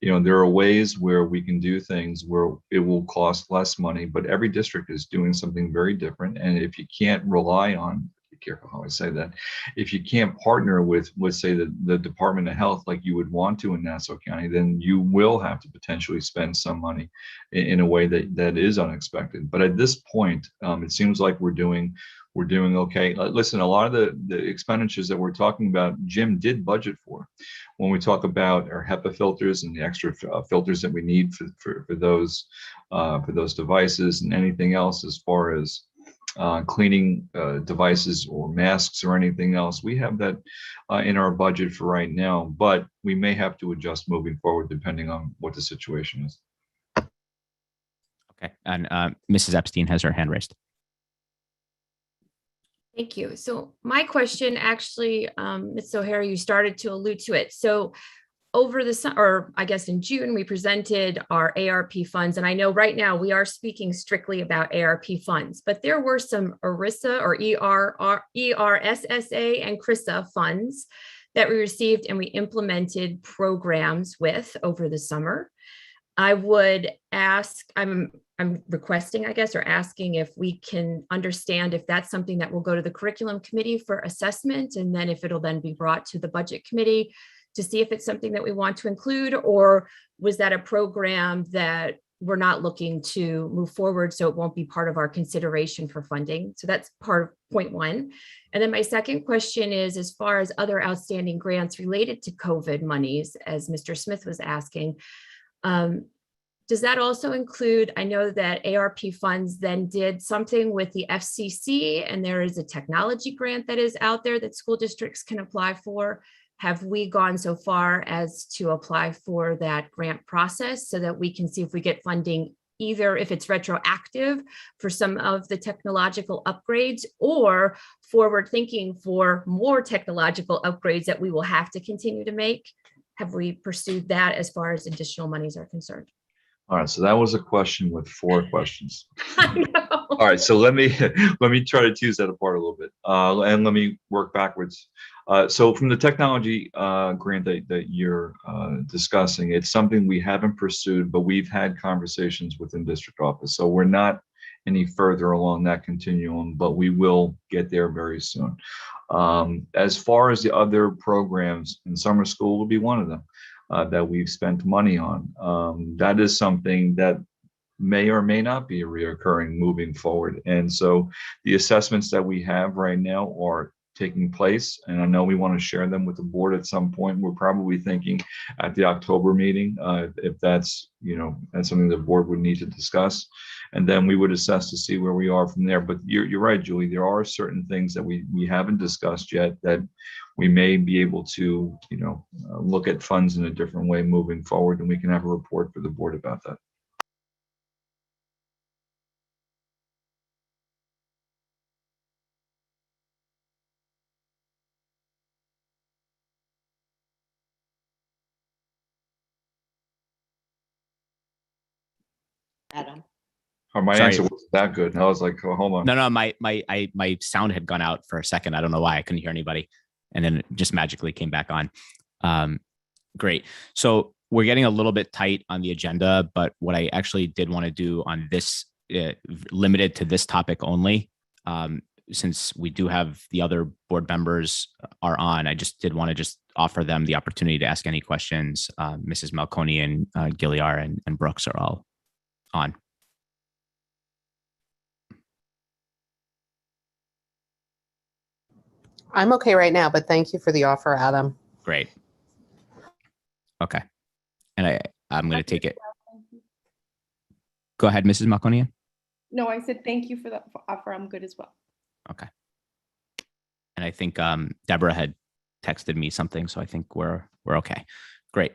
Speaker 5: There are ways where we can do things where it will cost less money, but every district is doing something very different. And if you can't rely on careful how I say that. If you can't partner with, let's say, the Department of Health like you would want to in Nassau County, then you will have to potentially spend some money in a way that is unexpected. But at this point, it seems like we're doing okay. Listen, a lot of the expenditures that we're talking about, Jim did budget for. When we talk about our HEPA filters and the extra filters that we need for those devices and anything else as far as cleaning devices or masks or anything else, we have that in our budget for right now, but we may have to adjust moving forward depending on what the situation is.
Speaker 3: Okay, and Mrs. Epstein has her hand raised.
Speaker 2: Thank you. So my question actually, Ms. O'Hara, you started to allude to it. So over the summer, or I guess in June, we presented our ARP funds. And I know right now we are speaking strictly about ARP funds, but there were some ERISA or ERSSA and CRISA funds that we received and we implemented programs with over the summer. I would ask, I'm requesting, I guess, or asking if we can understand if that's something that will go to the curriculum committee for assessment, and then if it'll then be brought to the budget committee to see if it's something that we want to include, or was that a program that we're not looking to move forward, so it won't be part of our consideration for funding? So that's part of point one. And then my second question is, as far as other outstanding grants related to COVID monies, as Mr. Smith was asking, does that also include, I know that ARP funds then did something with the FCC, and there is a technology grant that is out there that school districts can apply for. Have we gone so far as to apply for that grant process so that we can see if we get funding, either if it's retroactive for some of the technological upgrades, or forward thinking for more technological upgrades that we will have to continue to make? Have we pursued that as far as additional monies are concerned?
Speaker 5: All right, so that was a question with 4 questions.
Speaker 2: I know.
Speaker 5: All right, so let me try to tease that apart a little bit, and let me work backwards. So from the technology grant that you're discussing, it's something we haven't pursued, but we've had conversations within district office. So we're not any further along that continuum, but we will get there very soon. As far as the other programs, and summer school will be one of them that we've spent money on. That is something that may or may not be reoccurring moving forward. And so the assessments that we have right now are taking place, and I know we want to share them with the board at some point. We're probably thinking at the October meeting, if that's, that's something the board would need to discuss, and then we would assess to see where we are from there. But you're right, Julie, there are certain things that we haven't discussed yet that we may be able to, look at funds in a different way moving forward, and we can have a report for the board about that.
Speaker 1: Adam.
Speaker 5: Or my
Speaker 3: Sorry.
Speaker 5: answer wasn't that good. I was like, oh, hold on.
Speaker 3: No, my sound had gone out for a second. I don't know why. I couldn't hear anybody, and then it just magically came back on. Great. So we're getting a little bit tight on the agenda, but what I actually did want to do on this, limited to this topic only, since we do have the other board members are on, I just did want to just offer them the opportunity to ask any questions. Mrs. Malconi and Gilliar and Brooks are all on.
Speaker 8: I'm okay right now, but thank you for the offer, Adam.
Speaker 3: Great. Okay. And I'm going to take it. Go ahead, Mrs. Malconi.
Speaker 9: No, I said thank you for the offer. I'm good as well.
Speaker 3: Okay. And I think Deborah had texted me something, so I think we're okay. Great.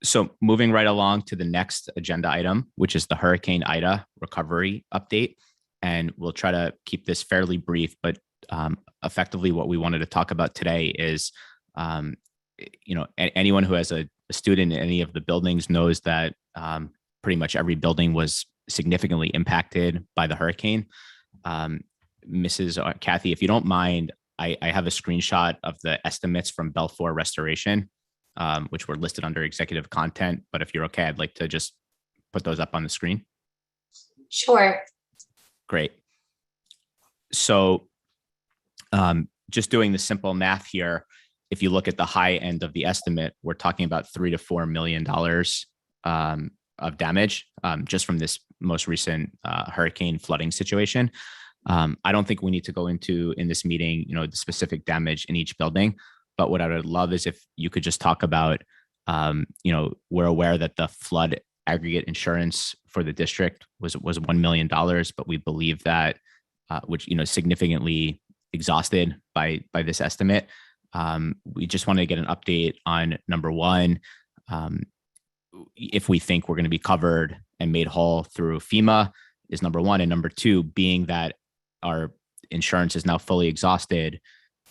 Speaker 3: So moving right along to the next agenda item, which is the Hurricane Ida recovery update. And we'll try to keep this fairly brief, but effectively what we wanted to talk about today is, anyone who has a student in any of the buildings knows that pretty much every building was significantly impacted by the hurricane. Mrs. Kathy, if you don't mind, I have a screenshot of the estimates from Belfour Restoration, which were listed under executive content. But if you're okay, I'd like to just put those up on the screen.
Speaker 6: Sure.
Speaker 3: Great. So Just doing the simple math here, if you look at the high end of the estimate, we're talking about $3 to $4 million of damage just from this most recent hurricane flooding situation. I don't think we need to go into in this meeting, the specific damage in each building. But what I would love is if you could just talk about, we're aware that the flood aggregate insurance for the district was $1 million, but we believe that, which, significantly exhausted by this estimate. We just want to get an update on number one, if we think we're going to be covered and made whole through FEMA is number one. And number two, being that our insurance is now fully exhausted,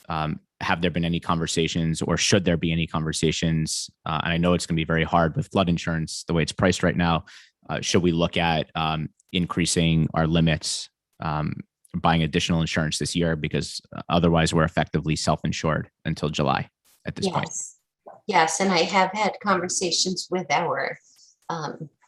Speaker 3: have there been any conversations or should there be any conversations? And I know it's going to be very hard with flood insurance, the way it's priced right now. Should we look at increasing our limits, buying additional insurance this year? Because otherwise we're effectively self-insured until July at this point.
Speaker 6: Yes, and I have had conversations with our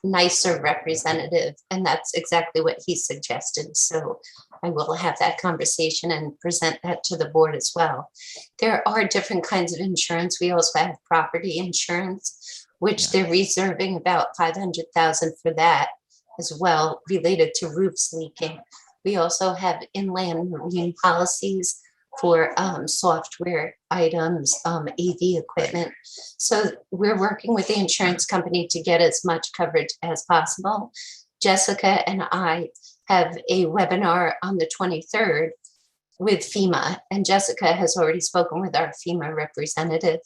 Speaker 6: nicer representative, and that's exactly what he suggested. So I will have that conversation and present that to the board as well. There are different kinds of insurance. We also have property insurance, which they're reserving about $500,000 for that as well, related to roofs leaking. We also have inland marine policies for software items, AV equipment. So we're working with the insurance company to get as much coverage as possible. Jessica and I have a webinar on the 23rd with FEMA, and Jessica has already spoken with our FEMA representative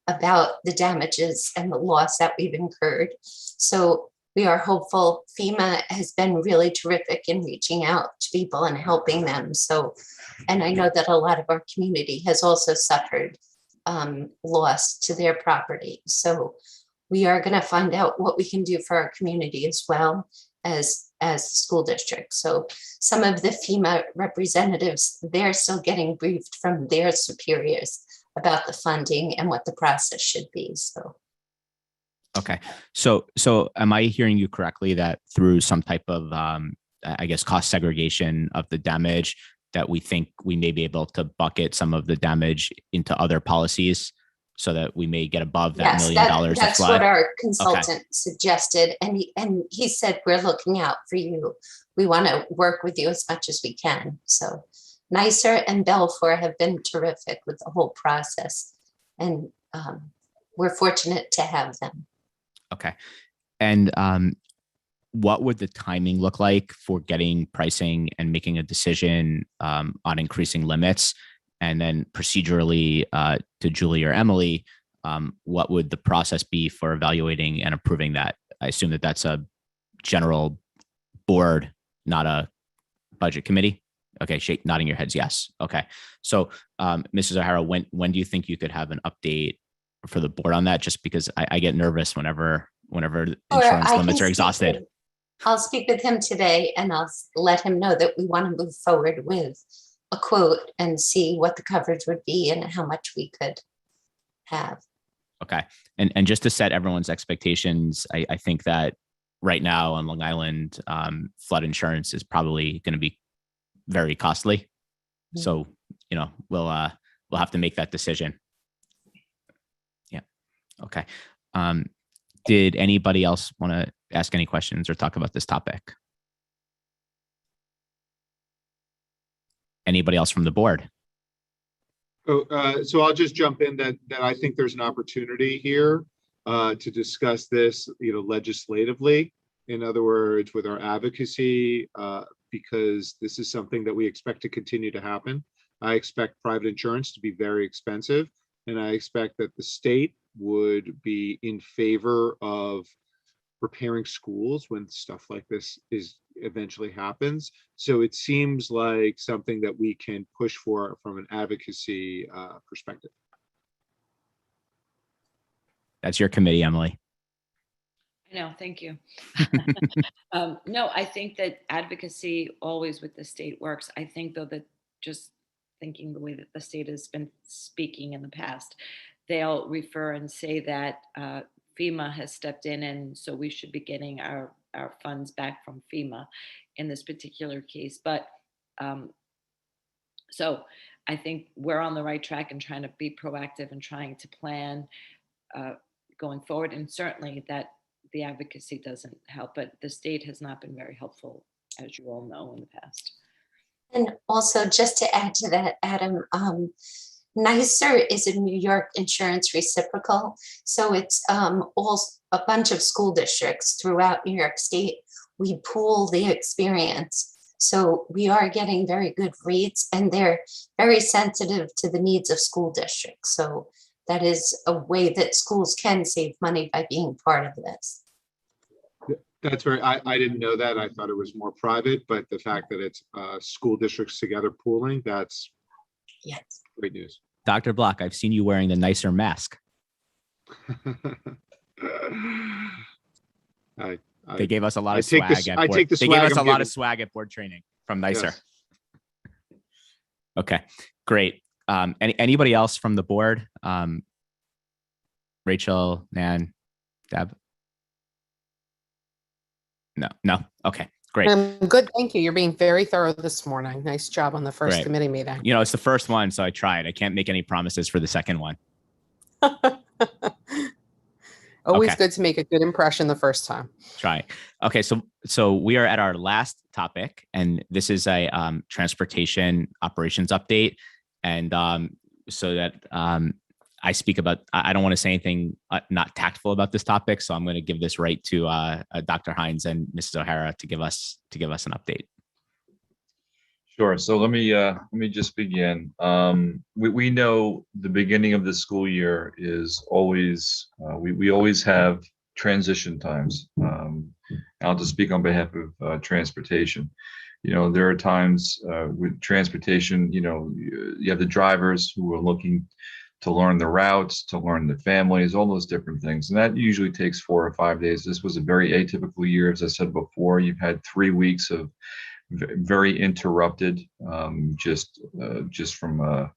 Speaker 6: about the damages and the loss that we've incurred. So we are hopeful. FEMA has been really terrific in reaching out to people and helping them. So, and I know that a lot of our community has also suffered loss to their property. So we are going to find out what we can do for our community as well as the school district. So some of the FEMA representatives, they're still getting briefed from their superiors about the funding and what the process should be. So.
Speaker 3: Okay. So am I hearing you correctly that through some type of, cost segregation of the damage, that we think we may be able to bucket some of the damage into other policies so that we may get above that $1 million?
Speaker 6: That's what our consultant suggested. And he said, we're looking out for you. We want to work with you as much as we can. So NYSER and Belfour have been terrific with the whole process. And we're fortunate to have them.
Speaker 3: Okay. And what would the timing look like for getting pricing and making a decision on increasing limits? And then procedurally, to Julie or Emily, what would the process be for evaluating and approving that? I assume that that's a general board, not a budget committee. Okay, nodding your heads, yes. Okay. So Mrs. O'Hara, when do you think you could have an update for the board on that? Just because I get nervous whenever insurance limits are exhausted.
Speaker 6: I'll speak with him today and I'll let him know that we want to move forward with a quote and see what the coverage would be and how much we could have.
Speaker 3: Okay. And just to set everyone's expectations, I think that right now on Long Island, flood insurance is probably going to be very costly. So, we'll have to make that decision. Yeah. Okay. Did anybody else want to ask any questions or talk about this topic? Anybody else from the board?
Speaker 4: So I'll just jump in that I think there's an opportunity here to discuss this, legislatively. In other words, with our advocacy, because this is something that we expect to continue to happen. I expect private insurance to be very expensive, and I expect that the state would be in favor of repairing schools when stuff like this eventually happens. So it seems like something that we can push for from an advocacy perspective.
Speaker 3: That's your committee, Emily.
Speaker 1: No, thank you. No, I think that advocacy always with the state works. I think though that just thinking the way that the state has been speaking in the past, they'll refer and say that FEMA has stepped in, and so we should be getting our funds back from FEMA in this particular case. But so I think we're on the right track and trying to be proactive and trying to plan going forward. And certainly that the advocacy doesn't help, but the state has not been very helpful, as you all know, in the past.
Speaker 6: And also, just to add to that, Adam, NYSER is a New York insurance reciprocal. So it's all a bunch of school districts throughout New York State. We pool the experience. So we are getting very good rates, and they're very sensitive to the needs of school districts. So that is a way that schools can save money by being part of this.
Speaker 4: That's very, I didn't know that. I thought it was more private, but the fact that it's school districts together pooling, that's
Speaker 6: Yes.
Speaker 4: great news.
Speaker 3: Dr. Block, I've seen you wearing the nicer mask. They gave us a lot of swag at board. They gave us a lot of swag at board training from Nicer.
Speaker 4: Yes.
Speaker 3: Okay, great. Anybody else from the board? Rachel, Nan, Deb? No. Okay, great.
Speaker 8: I'm good. Thank you. You're being very thorough this morning. Nice job on the first
Speaker 3: Great.
Speaker 8: committee meeting.
Speaker 3: You know, it's the first one, so I tried. I can't make any promises for the second one.
Speaker 8: Always
Speaker 3: Okay.
Speaker 8: good to make a good impression the first time.
Speaker 3: Try. Okay, so we are at our last topic, and this is a transportation operations update. And so that I speak about, I don't want to say anything not tactful about this topic, so I'm going to give this right to Dr. Hines and Mrs. O'Hara to give us an update.
Speaker 5: Sure. So let me just begin. We know the beginning of the school year is always we always have transition times. I'll just speak on behalf of transportation. You know, there are times with transportation. You know, you have the drivers who are looking to learn the routes, to learn the families, all those different things, and that usually takes 4 or 5 days. This was a very atypical year, as I said before. You've had 3 weeks of very interrupted, just from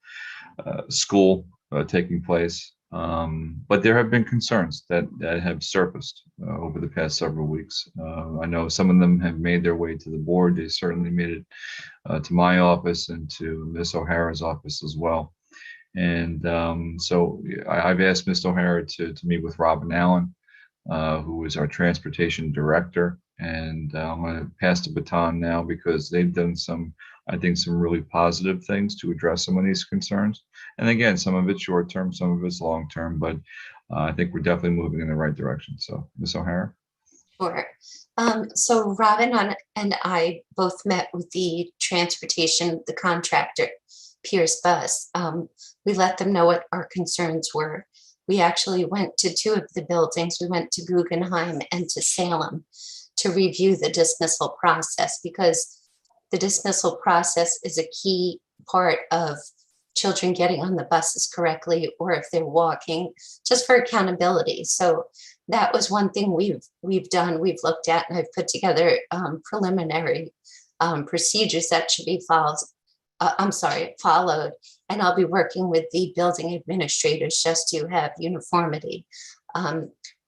Speaker 5: school taking place. But there have been concerns that have surfaced over the past several weeks. I know some of them have made their way to the board. They certainly made it to my office and to Ms. O'Hara's office as well. And so I've asked Ms. O'Hara to meet with Robin Allen, who is our transportation director. And I'm going to pass the baton now because they've done some really positive things to address some of these concerns. And again, some of it's short term, some of it's long term, but I think we're definitely moving in the right direction. So, Ms. O'Hara.
Speaker 6: Sure. So Robin and I both met with the transportation, the contractor, Pierce Bus. We let them know what our concerns were. We actually went to 2 of the buildings. We went to Guggenheim and to Salem to review the dismissal process, because the dismissal process is a key part of children getting on the buses correctly, or if they're walking, just for accountability. So that was one thing we've done, we've looked at, and I've put together preliminary procedures that should be followed. And I'll be working with the building administrators just to have uniformity.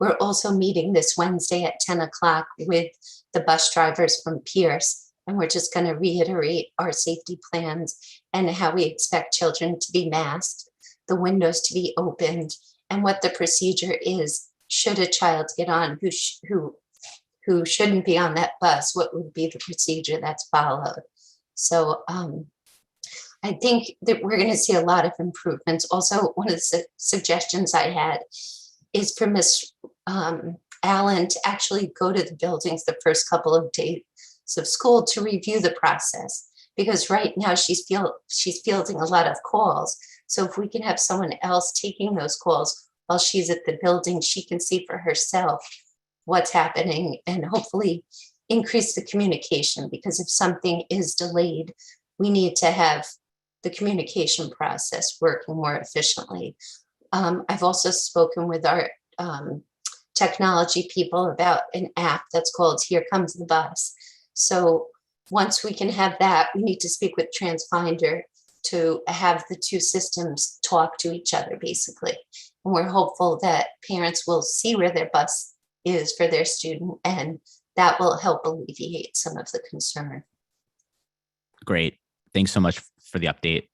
Speaker 6: We're also meeting this Wednesday at 10 o'clock with the bus drivers from Pierce, and we're just going to reiterate our safety plans and how we expect children to be masked, the windows to be opened, and what the procedure is should a child get on who shouldn't be on that bus. What would be the procedure that's followed? So I think that we're going to see a lot of improvements. Also, one of the suggestions I had is for Ms. Allen to actually go to the buildings the first couple of days of school to review the process, because right now she's fielding a lot of calls. So if we can have someone else taking those calls while she's at the building, she can see for herself what's happening and hopefully increase the communication, because if something is delayed, we need to have the communication process working more efficiently. I've also spoken with our technology people about an app that's called Here Comes the Bus. So once we can have that, we need to speak with TransFinder to have the 2 systems talk to each other, basically. And we're hopeful that parents will see where their bus is for their student, and that will help alleviate some of the concern.
Speaker 3: Great. Thanks so much for the update.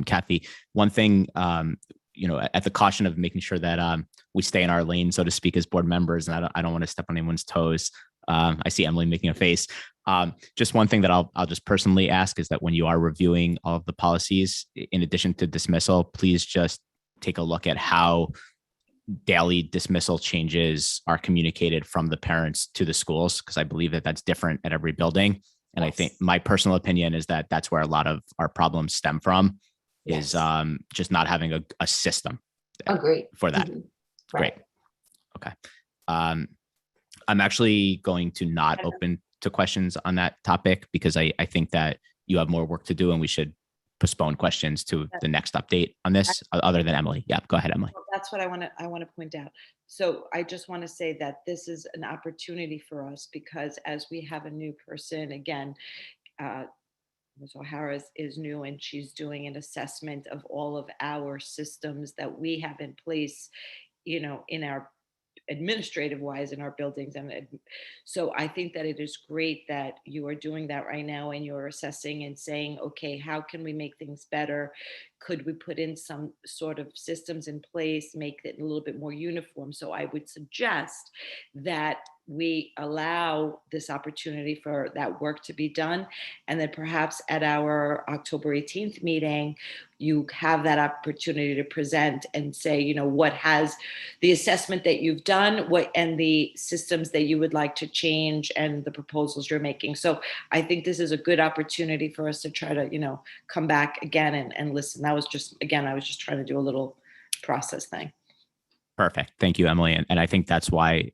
Speaker 3: Kathy, one thing, at the caution of making sure that we stay in our lane, so to speak, as board members, and I don't want to step on anyone's toes. I see Emily making a face. Just one thing that I'll just personally ask is that when you are reviewing all of the policies, in addition to dismissal, please just take a look at how daily dismissal changes are communicated from the parents to the schools, because I believe that that's different at every building. And I think my personal opinion is that that's where a lot of our problems stem from, is just not having a system for that. Great. Okay. I'm actually going to not open to questions on that topic, because I think that you have more work to do and we should postpone questions to the next update on this, other than Emily. Yeah, go ahead, Emily.
Speaker 1: Well, that's what I want to point out. So I just want to say that this is an opportunity for us, because as we have a new person, again, Ms. O'Hara is new, and she's doing an assessment of all of our systems that we have in place, in our administrative wise in our buildings. And so I think that it is great that you are doing that right now, and you're assessing and saying, okay, how can we make things better? Could we put in some sort of systems in place, make it a little bit more uniform? So I would suggest that we allow this opportunity for that work to be done. And then perhaps at our October 18th meeting, you have that opportunity to present and say, what has the assessment that you've done, and the systems that you would like to change, and the proposals you're making. So I think this is a good opportunity for us to try to, come back again and listen. That was just, again, I was just trying to do a little process thing.
Speaker 3: Perfect. Thank you, Emily. And I think that's why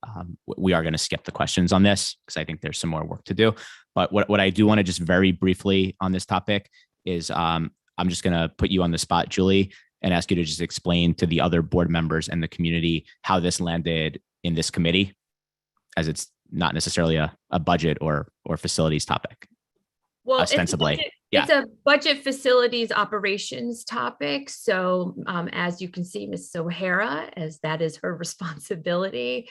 Speaker 3: we are going to skip the questions on this, because I think there's some more work to do. But what I do want to just very briefly on this topic is I'm just going to put you on the spot, Julie, and ask you to just explain to the other board members and the community how this landed in this committee, as it's not necessarily a budget or facilities topic.
Speaker 2: Well,
Speaker 3: ostensibly.
Speaker 2: It's a budget facilities operations topic. So as you can see, Mrs. O'Hara, as that is her responsibility,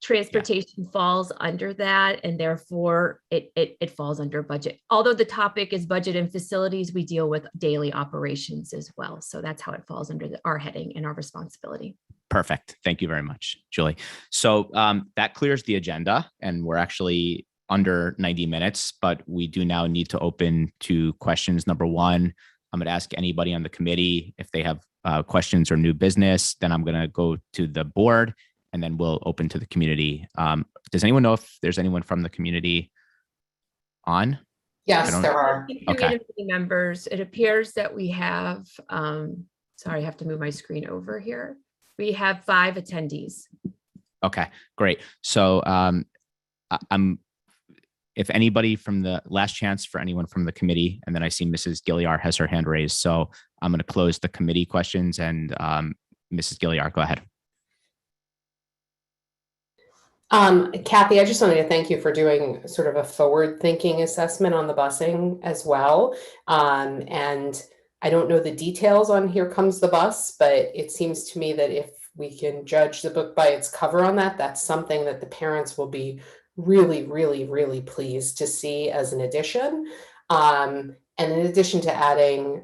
Speaker 2: transportation falls under that, and therefore it falls under budget. Although the topic is budget and facilities, we deal with daily operations as well. So that's how it falls under our heading and our responsibility.
Speaker 3: Perfect. Thank you very much, Julie. So that clears the agenda, and we're actually under 90 minutes, but we do now need to open to questions. Number one, I'm going to ask anybody on the committee if they have questions or new business. Then I'm going to go to the board, and then we'll open to the community. Does anyone know if there's anyone from the community on?
Speaker 8: Yes, there are.
Speaker 3: Okay.
Speaker 2: Members, it appears that we have, sorry, I have to move my screen over here. We have 5 attendees.
Speaker 3: Okay, great. So if anybody from the last chance for anyone from the committee, and then I see Mrs. Gilliar has her hand raised. So I'm going to close the committee questions, and Mrs. Gilliar, go ahead.
Speaker 8: Kathy, I just wanted to thank you for doing sort of a forward-thinking assessment on the busing as well. And I don't know the details on Here Comes the Bus, but it seems to me that if we can judge the book by its cover on that, that's something that the parents will be really, really, really pleased to see as an addition. And in addition to adding,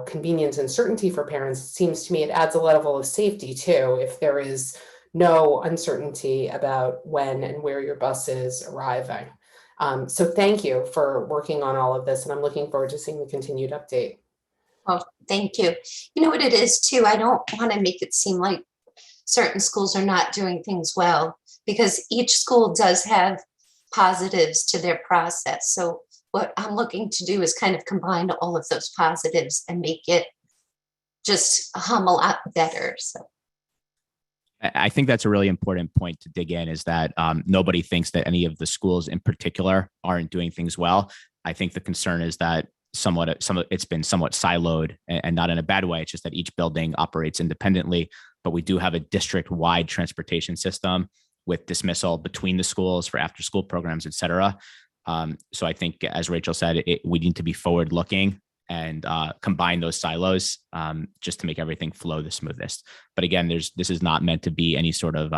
Speaker 8: convenience and certainty for parents, it seems to me it adds a level of safety too, if there is no uncertainty about when and where your bus is arriving. So thank you for working on all of this, and I'm looking forward to seeing the continued update.
Speaker 6: Well, thank you. You know what it is too? I don't want to make it seem like certain schools are not doing things well, because each school does have positives to their process. So what I'm looking to do is kind of combine all of those positives and make it just hum a lot better. So
Speaker 3: I think that's a really important point to dig in, is that nobody thinks that any of the schools in particular aren't doing things well. I think the concern is that it's been somewhat siloed, and not in a bad way. It's just that each building operates independently, but we do have a district-wide transportation system with dismissal between the schools for after-school programs, et cetera. So I think, as Rachel said, we need to be forward-looking and combine those silos just to make everything flow the smoothest. But again, this is not meant to be any sort of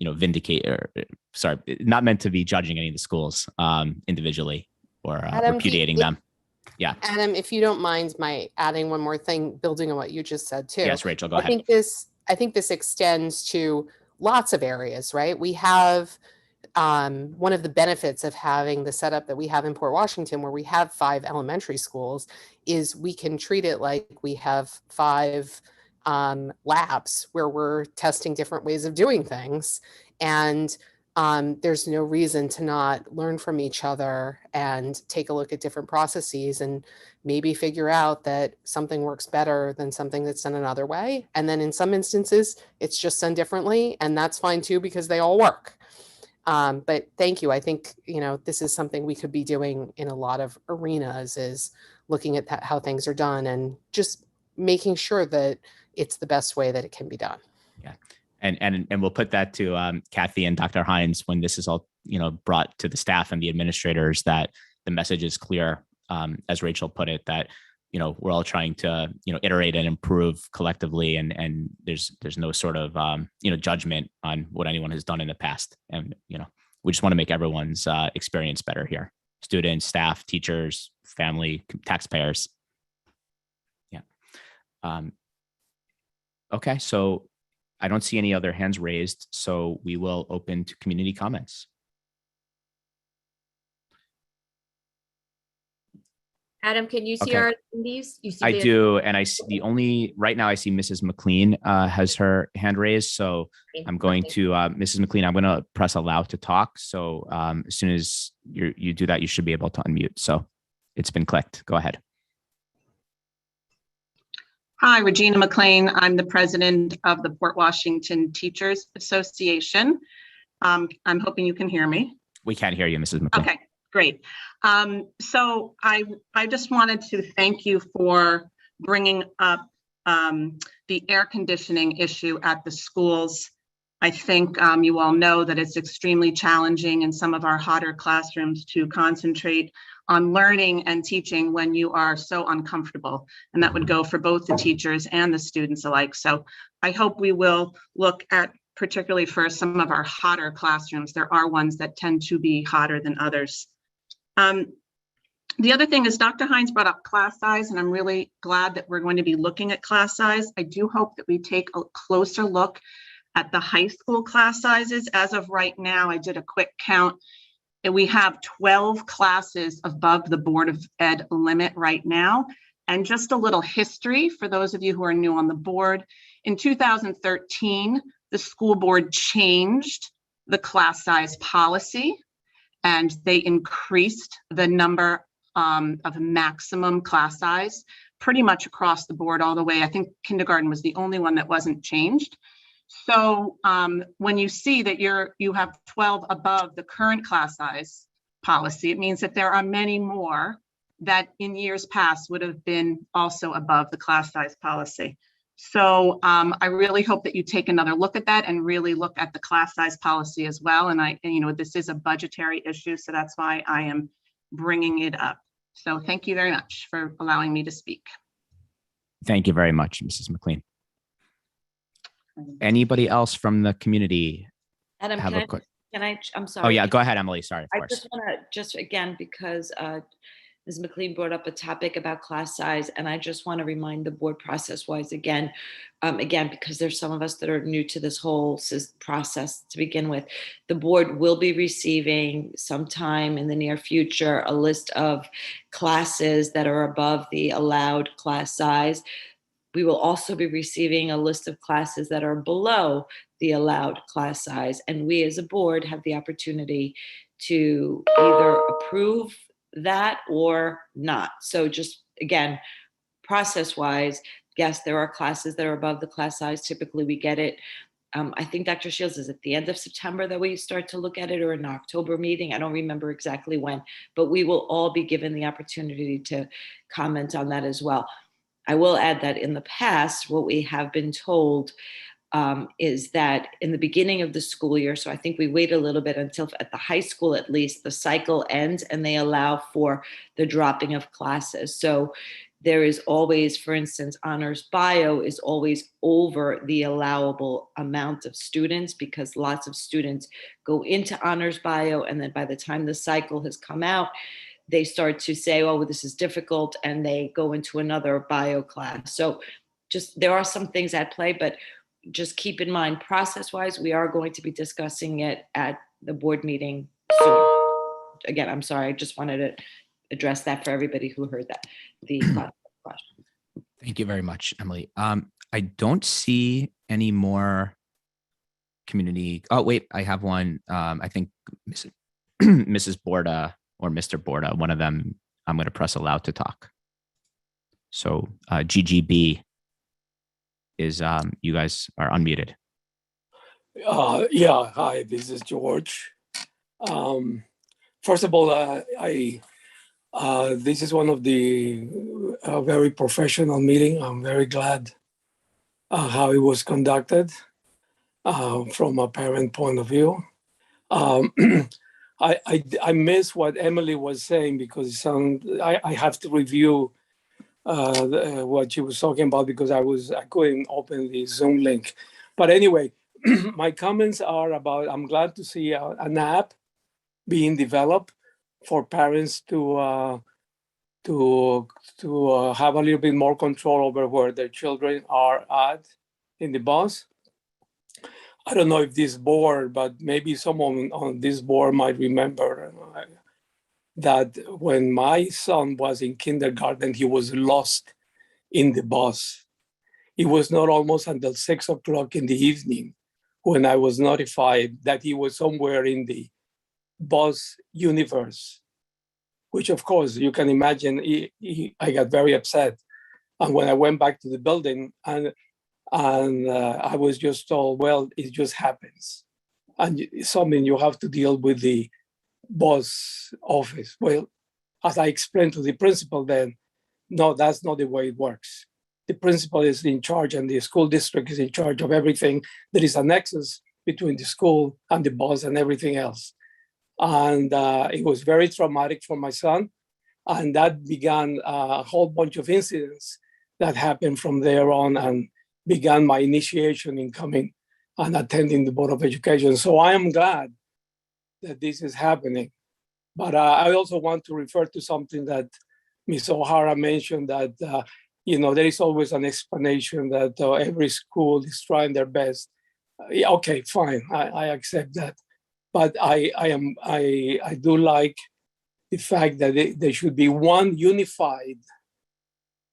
Speaker 3: not meant to be judging any of the schools individually or repudiating them. Yeah.
Speaker 8: Adam, if you don't mind my adding one more thing, building on what you just said too.
Speaker 3: Yes, Rachel, go
Speaker 8: I
Speaker 3: ahead.
Speaker 8: think this extends to lots of areas, right? We have one of the benefits of having the setup that we have in Port Washington, where we have 5 elementary schools, is we can treat it like we have 5 labs where we're testing different ways of doing things. And there's no reason to not learn from each other and take a look at different processes and maybe figure out that something works better than something that's done another way. And then in some instances, it's just done differently, and that's fine too, because they all work. But thank you. I think, this is something we could be doing in a lot of arenas, is looking at how things are done and just making sure that it's the best way that it can be done.
Speaker 3: Yeah. And we'll put that to Kathy and Dr. Hines when this is all, brought to the staff and the administrators, that the message is clear, as Rachel put it, that, we're all trying to, iterate and improve collectively, and there's no sort of, judgment on what anyone has done in the past. And, we just want to make everyone's experience better here. Students, staff, teachers, family, taxpayers. Yeah. Okay. So I don't see any other hands raised, so we will open to community comments.
Speaker 2: Adam, can you see
Speaker 3: Okay.
Speaker 2: our attendees? You see
Speaker 3: I
Speaker 2: the-
Speaker 3: do, and I see right now I see Mrs. McLean has her hand raised, so I'm going to Mrs. McLean. I'm going to press allow to talk. So as soon as you do that, you should be able to unmute. So it's been clicked. Go ahead.
Speaker 10: Hi, Regina McLean. I'm the president of the Port Washington Teachers Association. I'm hoping you can hear me.
Speaker 3: We can hear you, Mrs. McLean.
Speaker 10: Okay, great. So I just wanted to thank you for bringing up the air conditioning issue at the schools. I think you all know that it's extremely challenging in some of our hotter classrooms to concentrate on learning and teaching when you are so uncomfortable. And that would go for both the teachers and the students alike. So I hope we will look at, particularly for some of our hotter classrooms, there are ones that tend to be hotter than others. The other thing is Dr. Hines brought up class size, and I'm really glad that we're going to be looking at class size. I do hope that we take a closer look at the high school class sizes. As of right now, I did a quick count, and we have 12 classes above the Board of Ed limit right now. And just a little history for those of you who are new on the board. In 2013, the school board changed the class size policy, and they increased the number of maximum class size pretty much across the board all the way. I think kindergarten was the only one that wasn't changed. So when you see that you have 12 above the current class size policy, it means that there are many more that in years past would have been also above the class size policy. So I really hope that you take another look at that and really look at the class size policy as well. And this is a budgetary issue, so that's why I am bringing it up. So thank you very much for allowing me to speak.
Speaker 3: Thank you very much, Mrs. McLean. Anybody else from the community?
Speaker 1: Adam,
Speaker 3: have a quick?
Speaker 1: I'm sorry.
Speaker 3: Oh yeah, go ahead, Emily. Sorry, of
Speaker 1: I
Speaker 3: course.
Speaker 1: just again, because Ms. McLean brought up a topic about class size, and I just want to remind the board process-wise again, because there's some of us that are new to this whole process to begin with. The board will be receiving sometime in the near future a list of classes that are above the allowed class size. We will also be receiving a list of classes that are below the allowed class size, and we as a board have the opportunity to either approve that or not. So just again, process-wise, yes, there are classes that are above the class size. Typically we get it. I think Dr. Shields, is at the end of September that we start to look at it, or an October meeting? I don't remember exactly when, but we will all be given the opportunity to comment on that as well. I will add that in the past, what we have been told is that in the beginning of the school year, so I think we wait a little bit until at the high school, at least, the cycle ends and they allow for the dropping of classes. So there is always, for instance, honors bio is always over the allowable amount of students, because lots of students go into honors bio, and then by the time the cycle has come out, they start to say, oh, this is difficult, and they go into another bio class. So just, there are some things at play, but just keep in mind, process-wise, we are going to be discussing it at the board meeting soon. Again, I'm sorry, I just wanted to address that for everybody who heard that. The question.
Speaker 3: Thank you very much, Emily. I don't see any more community. Oh, wait, I have one. I think Mrs. Borda or Mr. Borda, one of them, I'm going to press allow to talk. So GGB is, you guys are unmuted.
Speaker 11: Yeah, hi, this is George. First of all, this is one of the very professional meeting. I'm very glad how it was conducted from a parent point of view. I miss what Emily was saying because I have to review what she was talking about because I couldn't open the Zoom link. But anyway, my comments are about, I'm glad to see an app being developed for parents to have a little bit more control over where their children are at in the bus. I don't know if this board, but maybe someone on this board might remember that when my son was in kindergarten, he was lost in the bus. It was not almost until 6 o'clock in the evening when I was notified that he was somewhere in the bus universe, which of course you can imagine, I got very upset. And when I went back to the building and I was just told, well, it just happens. And it's something you have to deal with the boss office. Well, as I explained to the principal then, no, that's not the way it works. The principal is in charge and the school district is in charge of everything. There is a nexus between the school and the boss and everything else. And it was very traumatic for my son. And that began a whole bunch of incidents that happened from there on and began my initiation in coming and attending the Board of Education. So I am glad that this is happening. But I also want to refer to something that Ms. O'Hara mentioned, that there is always an explanation that every school is trying their best. Okay, fine, I accept that. But I do like the fact that there should be one unified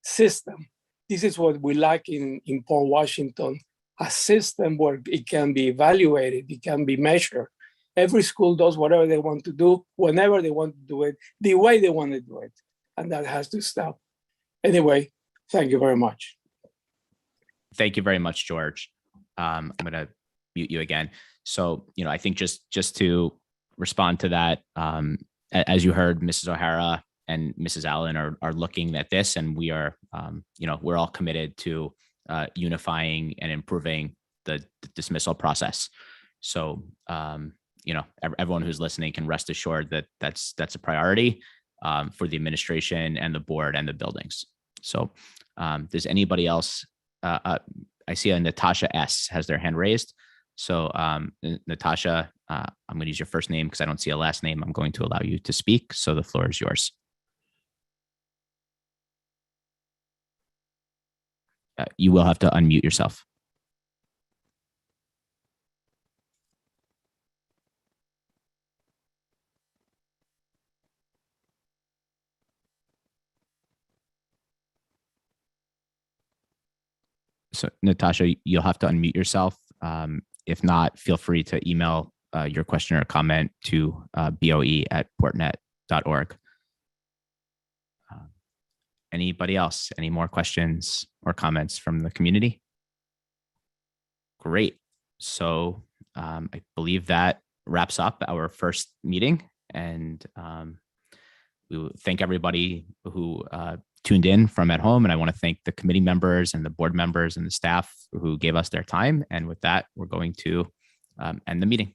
Speaker 11: system. This is what we lack in Port Washington, a system where it can be evaluated, it can be measured. Every school does whatever they want to do, whenever they want to do it, the way they want to do it. And that has to stop. Anyway, thank you very much.
Speaker 3: Thank you very much, George. I'm going to mute you again. So, I think just to respond to that, as you heard, Mrs. O'Hara and Mrs. Allen are looking at this, and we are, we're all committed to unifying and improving the dismissal process. So, everyone who's listening can rest assured that that's a priority for the administration and the board and the buildings. So, does anybody else? I see a Natasha S. has their hand raised. So, Natasha, I'm going to use your first name because I don't see a last name. I'm going to allow you to speak. So the floor is yours. You will have to unmute yourself. So Natasha, you'll have to unmute yourself. If not, feel free to email your question or comment to BOE@portnet.org. Anybody else? Any more questions or comments from the community? Great. So I believe that wraps up our first meeting, and we thank everybody who tuned in from at home. And I want to thank the committee members and the board members and the staff who gave us their time. And with that, we're going to end the meeting.